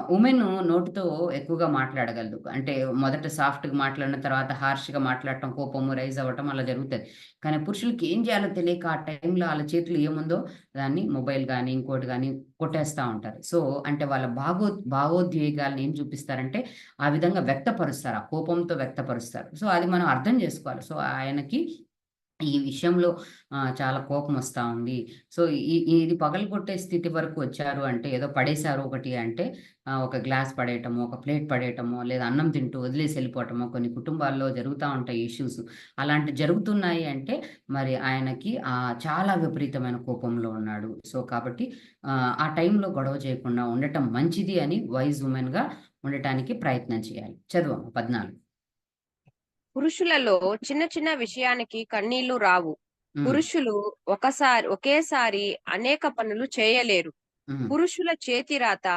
వుమెన్ నోటితో ఎక్కువగా మాట్లాడగలదు. అంటే మొదట సాఫ్ట్‌గా మాట్లాడిన తర్వాత హార్ష్‌గా మాట్లాడటం, కోపము రైజ్ అవ్వటం అలా జరుగుతది. కానీ పురుషులకి ఏం చేయాలో తెలియక ఆ టైంలో ఆళ్ళ చేతిలో ఏముందో దాన్ని మొబైల్ గాని, ఇంకోటి గాని కొట్టేస్తా ఉంటారు. సో, అంటే వాళ్ళ భావోద్వేగాలను ఏం చూపిస్తారంటే, ఆ విధంగా వ్యక్తపరుస్తారు. ఆ కోపంతో వ్యక్తపరుస్తారు. సో, అది మనం అర్థం జేసుకోవాలి. సో, ఆయనకి ఈ విషయంలో చాలా కోపమొస్తా ఉంది. సో, ఇది పగలగొట్టే స్థితి వరకు వచ్చారు అంటే, ఏదో పడేశారు ఒకటి అంటే, ఒక గ్లాస్ పడేయటమో, ఒక ప్లేట్ పడేయటమో, లేదా అన్నం తింటూ వదిలేసి ఎళ్ళిపోవటమో కొన్ని కుటుంబాల్లో జరుగుతా ఉంటాయి ఇష్యూస్. అలాంటివి జరుగుతున్నాయి అంటే, మరి ఆయనకి చాలా విపరీతమైన కోపంలో ఉన్నాడు. సో, కాబట్టి ఆ టైంలో గొడవ చేయకుండా ఉండటం మంచిది అని వైస్ వుమెన్‌గా ఉండటానికి ప్రయత్నం చేయాలి. చదువమ్మా 14. పురుషులలో చిన్న చిన్న విషయానికి కన్నీళ్లు రావు. హ్మ్. పురుషులు ఒకేసారి అనేక పనులు చేయలేరు. హ్మ్. పురుషుల చేతిరాత,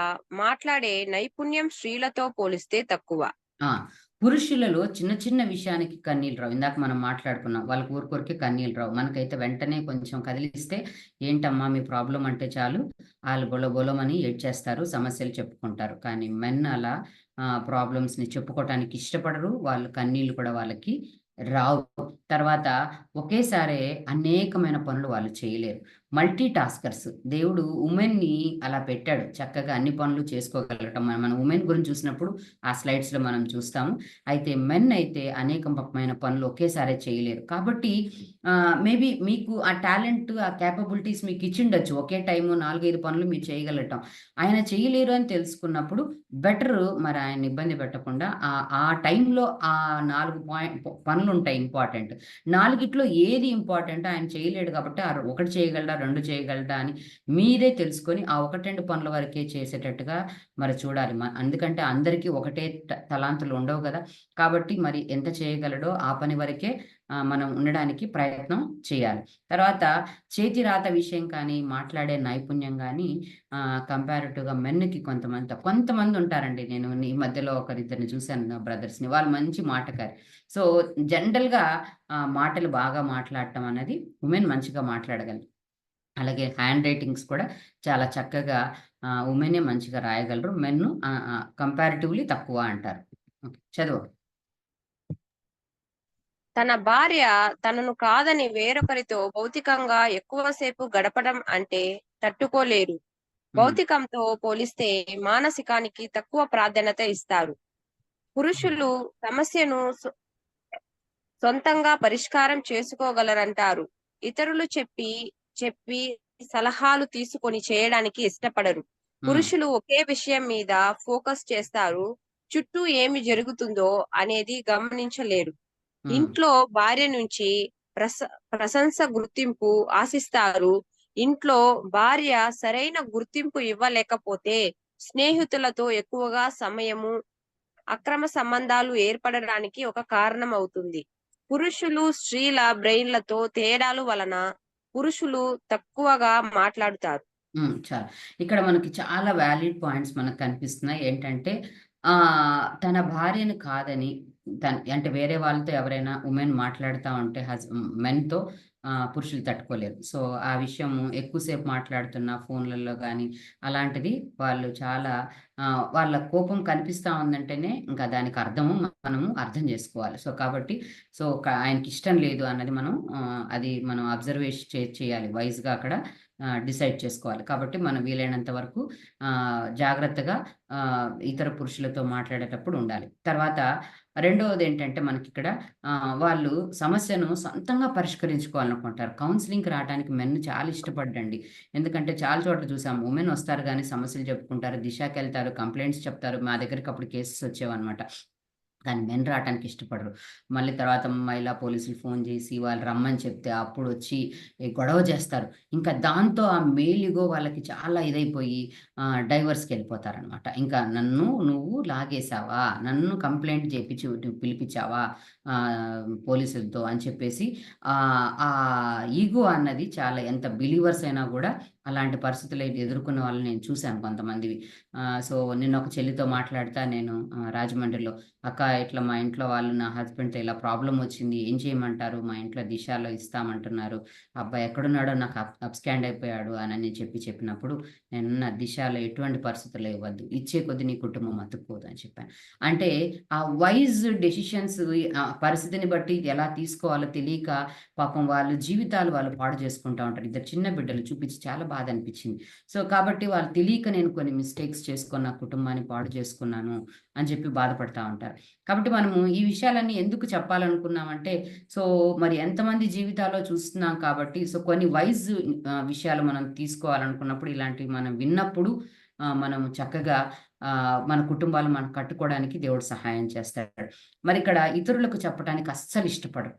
మాట్లాడే నైపుణ్యం స్త్రీలతో పోలిస్తే తక్కువ. ఆ! పురుషులలో చిన్న చిన్న విషయానికి కన్నీళ్ళు రావు. ఇందాక మనం మాట్లాడుకున్నాం. వాళ్ళకి ఊరికే కన్నీళ్ళు రావు. మనకైతే వెంటనే కొంచెం కదిలిస్తే, "ఏంటమ్మా మీ ప్రాబ్లమ్" అంటే చాలు ఆళ్ళు గొలగొలమని ఏడ్చేస్తారు. సమస్యలు చెప్పుకుంటారు. కానీ మెన్ అలా ప్రాబ్లమ్స్‌ని చెప్పుకోవటానికి ఇష్టపడరు. వాళ్ళు కన్నీళ్ళు కూడా వాళ్ళకి రావు. తర్వాత ఒకేసారే అనేకమైన పనులు వాళ్ళు చేయలేరు. Multi taskers. దేవుడు వుమెన్‌ని అలా పెట్టాడు. చక్కగా అన్ని పనులు చేసుకోగలగటం. మనం వుమెన్ గురించి చూసినప్పుడు ఆ స్లైడ్స్‌లో మనం చూస్తాము. అయితే మెన్ అయితే అనేకమైన పనులు ఒకేసారి చేయలేరు. కాబట్టి మేబీ మీకు ఆ టాలెంట్, ఆ కేపబిలిటీస్ మీకు ఇచ్చిండొచ్చు. ఒకే టైము 4, 5 పనులు మీరు చేయగలగటం. ఆయన చేయలేరు అని తెలుసుకున్నప్పుడు బెటరు మరి ఆయన్ని ఇబ్బంది పెట్టకుండా ఆ టైంలో ఆ 4 పనులుంటాయి ఇంపార్టెంట్. 4గిట్లో ఏది ఇంపార్టెంట్ ఆయన చేయలేడు కాబట్టి ఒకటి చేయగలడా, 2 చేయగలడా అని మీరే తెలుసుకొని ఆ 1, 2 పనుల వరకే చేసేటట్టుగా మరి చూడాలి. ఎందుకంటే అందరికీ ఒకటే తలాంతులు ఉండవు గదా! కాబట్టి మరి ఎంత చేయగలడో ఆ పని వరకే మనం ఉండడానికి ప్రయత్నం చేయాలి. తర్వాత చేతి రాత విషయం కానీ, మాట్లాడే నైపుణ్యం గానీ కంపారిటివ్‌గా మెన్‌కి కొంతమందుంటారండి. నేను ఈ మధ్యలో ఒకరిద్దరిని చూసాను నా బ్రదర్స్‌ని. వాళ్ళు మంచి మాటకారి. సో, జనరల్‌గా మాటలు బాగా మాట్లాడటం అనేది ఉమెన్ మంచిగా మాట్లాడగలరు. అలాగే హ్యాండ్ రైటింగ్స్ కూడా చాలా చక్కగా ఉమెనే మంచిగా రాయగలరు. మెన్ను కంపారిటివ్‌లీ తక్కువ అంటారు. ఓకే. చదువు. తన భార్య తనను కాదని వేరొకరితో భౌతికంగా ఎక్కువసేపు గడపడం అంటే తట్టుకోలేరు. హ్మ్. భౌతికంతో పోలిస్తే మానసికానికి తక్కువ ప్రాధాన్యత ఇస్తారు. హ్మ్. పురుషులు సమస్యను సొంతంగా పరిష్కారం చేసుకోగలరంటారు. ఇతరులు చెప్పి సలహాలు తీసుకొని చేయడానికి ఇష్టపడరు. హ్మ్. పురుషులు ఒకే విషయం మీద ఫోకస్ చేస్తారు. చుట్టూ ఏమి జరుగుతుందో అనేది గమనించలేరు. హ్మ్. ఇంట్లో భార్య నుంచి ప్రశ ప్రశంస, గుర్తింపు ఆశిస్తారు. ఇంట్లో భార్య సరైన గుర్తింపు ఇవ్వలేకపోతే స్నేహితులతో ఎక్కువగా సమయము, అక్రమ సంబంధాలు ఏర్పడడానికి ఒక కారణం అవుతుంది. పురుషులు, స్త్రీల బ్రెయిన్‌లతో తేడాలు వలన పురుషులు తక్కువగా మాట్లాడుతారు. చాలు. ఇక్కడ మనకి చాలా వాలిడ్ పాయింట్స్ మనకు కనిపిస్తున్నాయి. ఏంటంటే తన భార్యను కాదని అంటే వేరే వాళ్ళతో ఎవరైనా వుమెన్ మాట్లాడుతా ఉంటే మెన్‌తో పురుషులు తట్టుకోలేరు. సో, ఆ విషయము ఎక్కువ సేపు మాట్లాడుతున్న ఫోన్‌లలో గాని, అలాంటిది వాళ్ళు చాలా వాళ్ళ కోపం కనిపిస్తా ఉందంటేనే ఇంకా దానికి అర్థము మనము అర్థం జేసుకోవాలి. సో, కాబట్టి ఆయనకిష్టం లేదు అన్నది అది మనం అబ్జర్వేషన్ చేయాలి. వైస్‌గా అక్కడ డిసైడ్ చేసుకోవాలి. కాబట్టి మనం వీలైనంత వరకు జాగ్రత్తగా ఇతర పురుషులతో మాట్లాడేటప్పుడు ఉండాలి. తర్వాత రెండవదేంటంటే మనకిక్కడ వాళ్ళు సమస్యను సొంతంగా పరిష్కరించుకోవాలనుకుంటారు. కౌన్సెలింగ్‌కి రావటానికి మెన్ చాలా ఇష్టపడ్డండి. ఎందుకంటే చాలా చోట్ల చూసాం. వుమెన్ వస్తారు గానీ సమస్యలు చెప్పుకుంటారు. దిశకెళ్తారు, కంప్లెయింట్స్ చెప్తారు. మా దగ్గరికి అప్పుడు కేసెస్ వచ్చేవన్నమాట. కానీ మెన్ రావటానికి ఇష్టపడరు. మళ్ళీ తర్వాత మహిళా పోలీసులు ఫోను జేసి వాళ్ళు రమ్మని చెప్తే అప్పుడొచ్చి గొడవ చేస్తారు. ఇంకా దాంతో ఆ మేల్ ఇగో వాళ్ళకి చాలా ఇదైపోయి డైవర్స్‌కెళ్ళిపోతారనమాట. ఇంకా నన్ను నువ్వు లాగేసావా? నన్ను కంప్లెయింట్ చేపిచ్చి పిలిపిచ్చావా పోలీసులతో అని చెప్పేసి ఆ ఈగో అన్నది చాలా ఎంత బిలీవర్స్ అయినా గూడా అలాంటి పరిస్థితులు ఎదుర్కొన్న వాళ్ళని నేను చూసాను కొంతమందివి. సో, నిన్న ఒక చెల్లితో మాట్లాడుతా నేను రాజమండ్రిలో అక్క ఇట్లా మా ఇంట్లో వాళ్ళు నా హస్బెండ్‌తో ఇలా ప్రాబ్లమ్ వచ్చింది. ఏం చేయమంటారు? మా ఇంట్లో దిశాలో ఇస్తామంటున్నారు. అబ్బాయి ఎక్కడున్నాడో నాకు అబ్స్కాండ్ అయిపోయాడు అనని చెప్పినప్పుడు నేనన్నా దిశాలో ఎటువంటి పరిస్థితుల్లో ఇవ్వద్దు. ఇచ్చే కొద్దీ నీ కుటుంబం అతుక్కోదు అని చెప్పాను. అంటే ఆ వైస్ డెసిషన్స్ పరిస్థితిని బట్టి ఎలా తీసుకోవాలో తెలియక పాపం వాళ్ళు జీవితాలు వాళ్ళు పాడు చేసుకుంటా ఉంటారు. ఇద్దరు చిన్న బిడ్డలు చూపించి చాలా బాధ అనిపించింది. సో, కాబట్టి వాళ్ళు తెలియక నేను కొన్ని మిస్టేక్స్ చేసుకొని నా కుటుంబాన్ని పాడు చేసుకున్నాను అని చెప్పి బాధపడతా ఉంటారు. కాబట్టి మనము ఈ విషయాలన్నీ ఎందుకు చెప్పాలనుకున్నామంటే, సో, మరి ఎంతమంది జీవితాల్లో చూస్తున్నాం కాబట్టి, సో, కొన్ని వైస్ విషయాలు మనం తీసుకోవాలనుకున్నప్పుడు ఇలాంటివి మనం విన్నప్పుడు మనం చక్కగా మన కుటుంబాలు మనం కట్టుకోవడానికి దేవుడు సహాయం చేస్తాడు. మరిక్కడ ఇతరులకు చెప్పటానికి అస్సలు ఇష్టపడరు.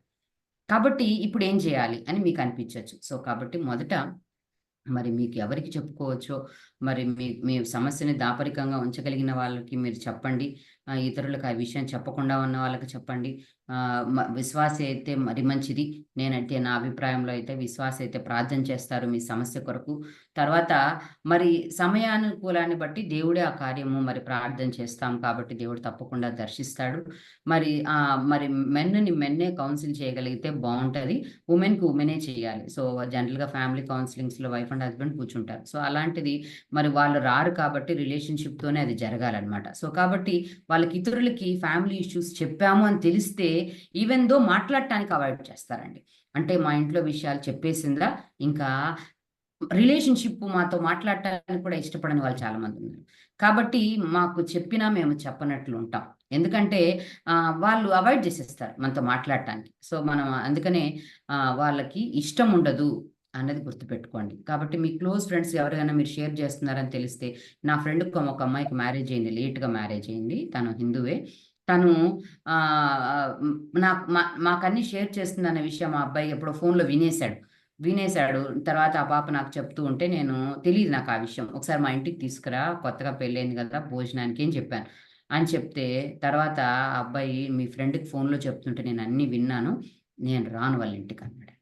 కాబట్టి ఇప్పుడేం చేయాలి అని మీకనిపించొచ్చు. సో, కాబట్టి మొదట మరి మీకు ఎవరికి చెప్పుకోవచ్చో, మరి మీ మీ సమస్యని దాపరికంగా ఉంచగలిగిన వాళ్ళకి మీరు చెప్పండి. ఇతరులకు ఆ విషయం చెప్పకుండా ఉన్న వాళ్ళకి చెప్పండి. విశ్వాసి అయితే మరి మంచిది. నేనైతే నా అభిప్రాయంలో అయితే విశ్వాసి అయితే ప్రార్థన చేస్తారు మీ సమస్య కొరకు. తర్వాత మరి సమయానుకూలాన్ని బట్టి దేవుడే ఆ కార్యము మరి ప్రార్థన చేస్తాం కాబట్టి దేవుడు తప్పకుండా దర్శిస్తాడు. మరి మెన్‌ని మెన్నే కౌన్సిల్ చేయగలిగితే బావుంటది. వుమెన్‌కి వుమెనే చేయాలి. సో, జనరల్‌గా ఫ్యామిలీ కౌన్సెలింగ్స్‌లో వైఫ్ అండ్ హస్బెండ్ కూర్చుంటారు. సో, అలాంటిది మరి వాళ్ళు రారు కాబట్టి రిలేషన్‌షిప్‌తోనే అది జరగాలనమాట. సో, కాబట్టి వాళ్ళకి ఇతరులకి ఫ్యామిలీ ఇష్యూస్ చెప్పాము అని తెలిస్తే ఈవెన్ దో మాట్లాడటానికి అవాయిడ్ చేస్తారండి. అంటే మా ఇంట్లో విషయాలు చెప్పేసిందా ఇంకా రిలేషన్‌షిప్ మాతో మాట్లాడటానికి కూడా ఇష్టపడని వాళ్ళు చాలామంది ఉన్నారు. కాబట్టి మాకు చెప్పినా మేము చెప్పనట్లు ఉంటాం. ఎందుకంటే వాళ్ళు అవాయిడ్ చేసేస్తారు మనతో మాట్లాడటానికి. సో, మనం అందుకనే వాళ్ళకి ఇష్టం ఉండదు అన్నది గుర్తుపెట్టుకోండి. కాబట్టి మీ క్లోజ్ ఫ్రెండ్స్ ఎవరికైనా మీరు షేర్ చేస్తున్నారని తెలిస్తే నా ఫ్రెండ్‌కి ఒక అమ్మాయికి మ్యారేజ్ అయింది. లేట్‌గా మ్యారేజ్ అయింది. తను హిందువే. తను హ్మ్, నాకు మాకన్నీ షేర్ చేస్తుందన్న విషయం ఆ అబ్బాయి ఎప్పుడో ఫోన్‌లో వినేసాడు. వినేసాడు. తర్వాత ఆ పాప నాకు చెప్తూ ఉంటే తెలీదు నాకు ఆ విషయం. "ఒకసారి మా ఇంటికి తీసుకురా కొత్తగా పెళ్లయింది గదా! భోజనానికి" అని చెప్పాను. అని చెప్తే తర్వాత ఆ అబ్బాయి "మీ ఫ్రెండ్‌కి ఫోన్‌లో చెప్తుంటే నేనన్నీ విన్నాను. నేను రాను వాళ్ళ ఇంటికన్నాడంట."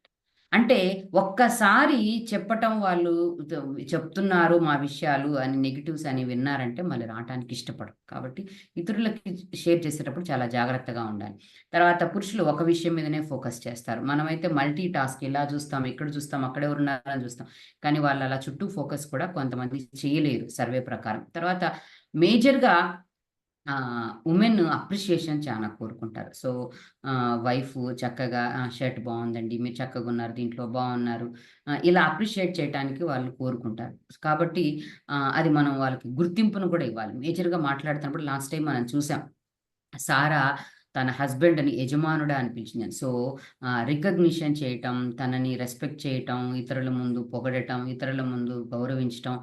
అంటే ఒక్కసారి చెప్పటం వాళ్ళు త చెప్తున్నారు మా విషయాలు అని నెగెటివ్స్ అని విన్నారంటే మళ్ళీ రాటానికి ఇష్టపడరు. కాబట్టి ఇతరులకి షేర్ చేసేటప్పుడు చాలా జాగ్రత్తగా ఉండాలి. తర్వాత పురుషులు ఒక విషయం మీదనే ఫోకస్ చేస్తారు. మనమైతే మల్టీ టాస్క్ ఇలా చూస్తాం, ఇక్కడ చూస్తాం, అక్కడెవరున్నారని చూస్తాం. కానీ వాళ్ళు అలా చుట్టూ ఫోకస్ కూడా కొంతమంది చేయలేరు సర్వే ప్రకారం. తర్వాత మేజర్‌గా వుమెన్ అప్రిషియేషన్ చానా కోరుకుంటారు. సో, వైఫు చక్కగా షర్ట్ బావుందండి. మీరు చక్కగున్నారు. దీంట్లో బావున్నారు. ఇలా అప్రిషియేట్ చేయటానికి వాళ్ళు కోరుకుంటారు. కాబట్టి అది మనం వాళ్ళకి గుర్తింపును కూడా ఇవ్వాలి. మేజర్‌గా మాట్లాడుతున్నప్పుడు లాస్ట్ టైమ్ మనం చూసాం. సారా తన హస్బెండ్‌ని యజమానుడా అని పిలిచిందని. సో, రికగ్నిషన్ చేయటం, తనని రెస్పెక్ట్ చేయటం, ఇతరుల ముందు పొగడటం, ఇతరుల ముందు గౌరవించటం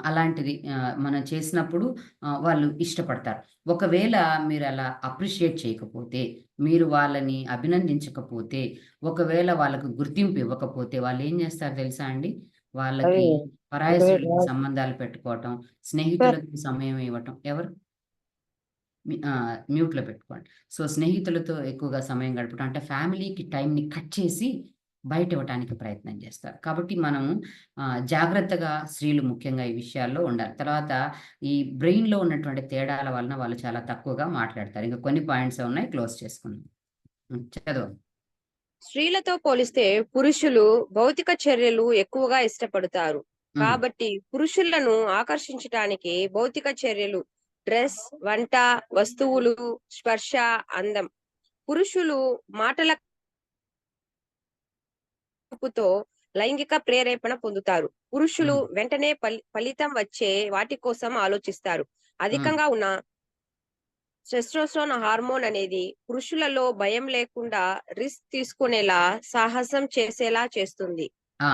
అలాంటిది మనం చేసినప్పుడు వాళ్ళు ఇష్టపడతారు. ఒకవేళ మీరలా అప్రిషియేట్ చేయకపోతే, మీరు వాళ్ళని అభినందించకపోతే, ఒకవేళ వాళ్ళకు గుర్తింపు ఇవ్వకపోతే వాళ్ళేం జేస్తారు తెలుసా అండి? అది వాళ్ళకి పరాయి ఒకవేళ స్త్రీలతో సంబంధాలు పెట్టుకోవటం, స్నేహితులకి సమయం ఇవ్వటం ఎవరు? మ్యూట్‌లో పెట్టుకోండి. సో, స్నేహితులతో ఎక్కువగా సమయం గడపడం అంటే ఫ్యామిలీకి టైమ్‌ని కట్ చేసి బయటివ్వటానికి ప్రయత్నం జేస్తారు. కాబట్టి మనము జాగ్రత్తగా స్త్రీలు ముఖ్యంగా ఈ విషయాల్లో ఉండాలి. తర్వాత ఈ బ్రెయిన్‌లో ఉన్నటువంటి తేడాల వలన వాళ్ళు చాలా తక్కువగా మాట్లాడతారు. ఇంకా కొన్ని పాయింట్సే ఉన్నాయి క్లోజ్ చేసుకుందాం. చదవండి. స్త్రీలతో పోలిస్తే పురుషులు భౌతిక చర్యలు ఎక్కువగా ఇష్టపడతారు. హ్మ్. కాబట్టి పురుషులను ఆకర్షించటానికి భౌతిక చర్యలు, డ్రెస్, వంట, వస్తువులు, స్పర్శ, అందం. పురుషులు మాటల కలుపుతో లైంగిక ప్రేరేపణ పొందుతారు. పురుషులు హ్మ్. వెంటనే ఫలితం వచ్చే వాటి కోసం ఆలోచిస్తారు. హ్మ్. అధికంగా ఉన్న టెస్టోస్టెరాన్ హార్మోన్ అనేది పురుషులలో భయం లేకుండా రిస్క్ తీసుకునేలా, సాహసం చేసేలా చేస్తుంది. ఆ!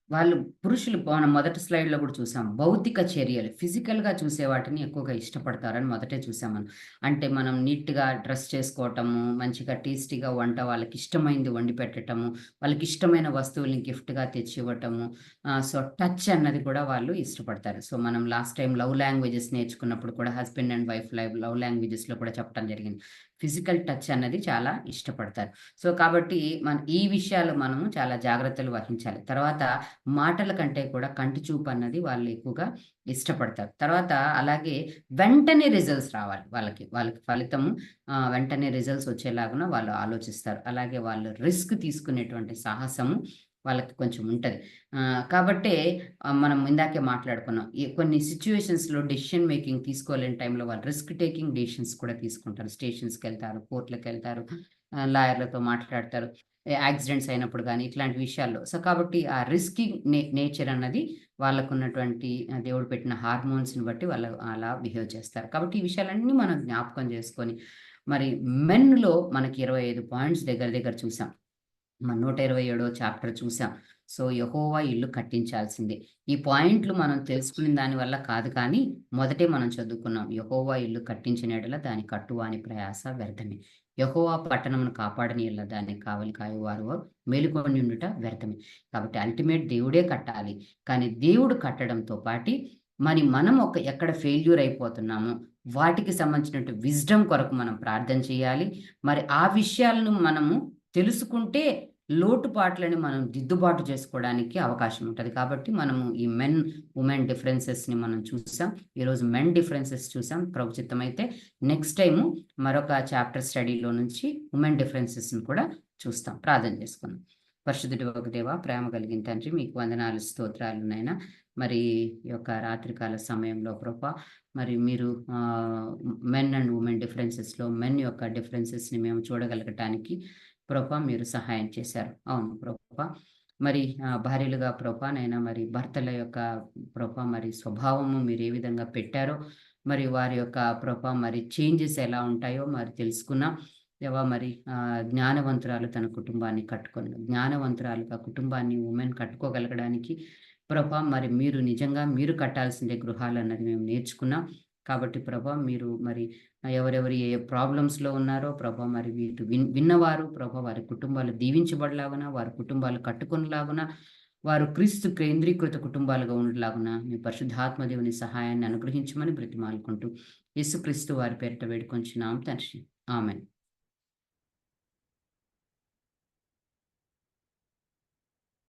వాళ్ళు పురుషులు మనం మొదటి స్లైడ్‌లో కూడా చూసాం. భౌతిక చర్యలు ఫిజికల్‌గా చూసే వాటిని ఎక్కువగా ఇష్టపడతారని మొదటే చూసాం మనం. అంటే మనం నీట్‌గా డ్రెస్ చేసుకోవటము, మంచిగా టేస్టీగా వంట వాళ్ళకిష్టమైంది వండి పెట్టటము, వాళ్ళకిష్టమైన వస్తువుల్ని గిఫ్ట్‌గా తెచ్చివ్వటము. సో, టచ్ అన్నది కూడా వాళ్ళు ఇష్టపడతారు. సో, మనం లాస్ట్ టైమ్ లవ్ లాంగ్వేజెస్ నేర్చుకున్నప్పుడు కూడా హస్బెండ్ అండ్ వైఫ్ లవ్ లాంగ్వేజెస్‌లో కూడా చెప్పడం జరిగింది. ఫిజికల్ టచ్ అన్నది చాలా ఇష్టపడతారు. సో, కాబట్టి ఈ విషయాలు మనము చాలా జాగ్రత్తలు వహించాలి. తర్వాత మాటల కంటే కూడా కంటి చూపు అన్నది వాళ్ళు ఎక్కువగా ఇష్టపడతారు. తర్వాత అలాగే వెంటనే రిజల్ట్స్ రావాలి వాళ్ళకి. వాళ్ళకి ఫలితము వెంటనే రిజల్ట్స్ వచ్చేలాగున వాళ్ళు ఆలోచిస్తారు. అలాగే వాళ్ళు రిస్క్ తీసుకునేటువంటి సాహసము వాళ్ళకి కొంచెం ఉంటది. కాబట్టే మనం ఇందాకే మాట్లాడుకున్నాం. కొన్ని సిట్యుయేషన్స్‌లో డెసిషన్ మేకింగ్ తీసుకోలేని టైంలో వాళ్ళు రిస్క్ టేకింగ్ డెసిషన్స్ కూడా తీసుకుంటారు. స్టేషన్స్‌కెళ్తారు, కోర్ట్‌లకెళ్తారు, లాయర్‌లతో మాట్లాడతారు. యాక్సిడెంట్స్ అయినప్పుడు గాని, ఇట్లాంటి విషయాల్లో. సో, కాబట్టి ఆ రిస్కింగ్ నేచర్ అన్నది వాళ్ళకున్నటువంటి దేవుడు పెట్టిన హార్మోన్స్‌ని బట్టి వాళ్ళు అలా బిహేవ్ చేస్తారు. కాబట్టి ఈ విషయాలన్నీ మనం జ్ఞాపకం చేసుకొని, మరి మెన్‌లో మనకి 25 పాయింట్స్ దగ్గర దగ్గర చూసాం. మనం 127 చాప్టర్ చూసాం. సో, యెహోవా ఇల్లు కట్టించాల్సిందే. ఈ పాయింట్లు మనం తెలుసుకున్న దాని వల్ల కాదు కానీ, మొదటే మనం చదువుకున్నాం. యెహోవా ఇల్లు కట్టించిన యెడల దాని కట్టువాని ప్రయాస వ్యర్థమే. యెహోవా పట్టణమును కాపాడని యెడల దాన్ని కావలి కాయువారు మేలుకొనుండుట వ్యర్థమే. కాబట్టి అల్టిమేట్ దేవుడే కట్టాలి. కానీ దేవుడు కట్టడంతో పాటి మరి మనం ఎక్కడ ఫెయిల్యూర్ అయిపోతున్నామో, వాటికి సంబంధించినటువంటి విజ్డమ్ కొరకు మనం ప్రార్థన చేయాలి. మరి ఆ విషయాలను మనము తెలుసుకుంటే లోటుపాట్లని మనం దిద్దుబాటు చేసుకోవడానికి అవకాశం ఉంటది. కాబట్టి మనము ఈ వుమెన్ డిఫరెన్సెస్‌ని మనం చూసాం. ఈరోజు మెన్ డిఫరెన్సెస్ చూసాం. ప్రభు చిత్తమైతే నెక్స్ట్ టైము మరొక చాప్టర్ స్టడీలో నుంచి వుమెన్ డిఫరెన్సెస్‌ని కూడా చూస్తాం. ప్రార్థన చేసుకుందాం. పరిశుద్ధుడవగు దేవా, ప్రేమ కలిగిన తండ్రి, మీకు వందనాలు, స్తోత్రాలు నాయనా. మరి ఈ యొక్క రాత్రికాల సమయంలో ప్రభా, మరి మీరు మెన్ అండ్ వుమెన్ డిఫరెన్సెస్‌లో మెన్ యొక్క డిఫరెన్సెస్‌ని మేము చూడగలగటానికి ప్రభా మీరు సహాయం చేశారు. అవును ప్రభా. మరి భార్యలుగా ప్రభా నైనా మరి భర్తల యొక్క ప్రభా మరి స్వభావము మీరు ఏ విధంగా పెట్టారో మరి వారి యొక్క ప్రభా మరి చేంజెస్ ఎలా ఉంటాయో మరి తెలుసుకున్నాం. దేవా మరి జ్ఞానవంతురాలు తన కుటుంబాన్ని జ్ఞానవంతురాలుగా కుటుంబాన్ని ఉమెన్ కట్టుకోగలగడానికి ప్రభా మరి మీరు నిజంగా మీరు కట్టాల్సిందే గృహాలన్నది మేము నేర్చుకున్నాం. కాబట్టి ప్రభా మీరు మరి ఎవరెవరు ఏ ప్రాబ్లమ్స్‌లో ఉన్నారో ప్రభా మరి వీటి విన్నవారు ప్రభా వారి కుటుంబాలు దీవించబడలాగున, వారి కుటుంబాలు కట్టుకొనులాగున, వారు క్రీస్తు కేంద్రీకృత కుటుంబాలుగా ఉండలాగున మీ పరిశుద్ధాత్మ దేవుని సహాయాన్ని అనుగ్రహించమని బ్రతిమాలుకుంటూ యేసుక్రీస్తు వారి పేరిట వేడుకొంచున్నాం తండ్రి. ఆమేన్.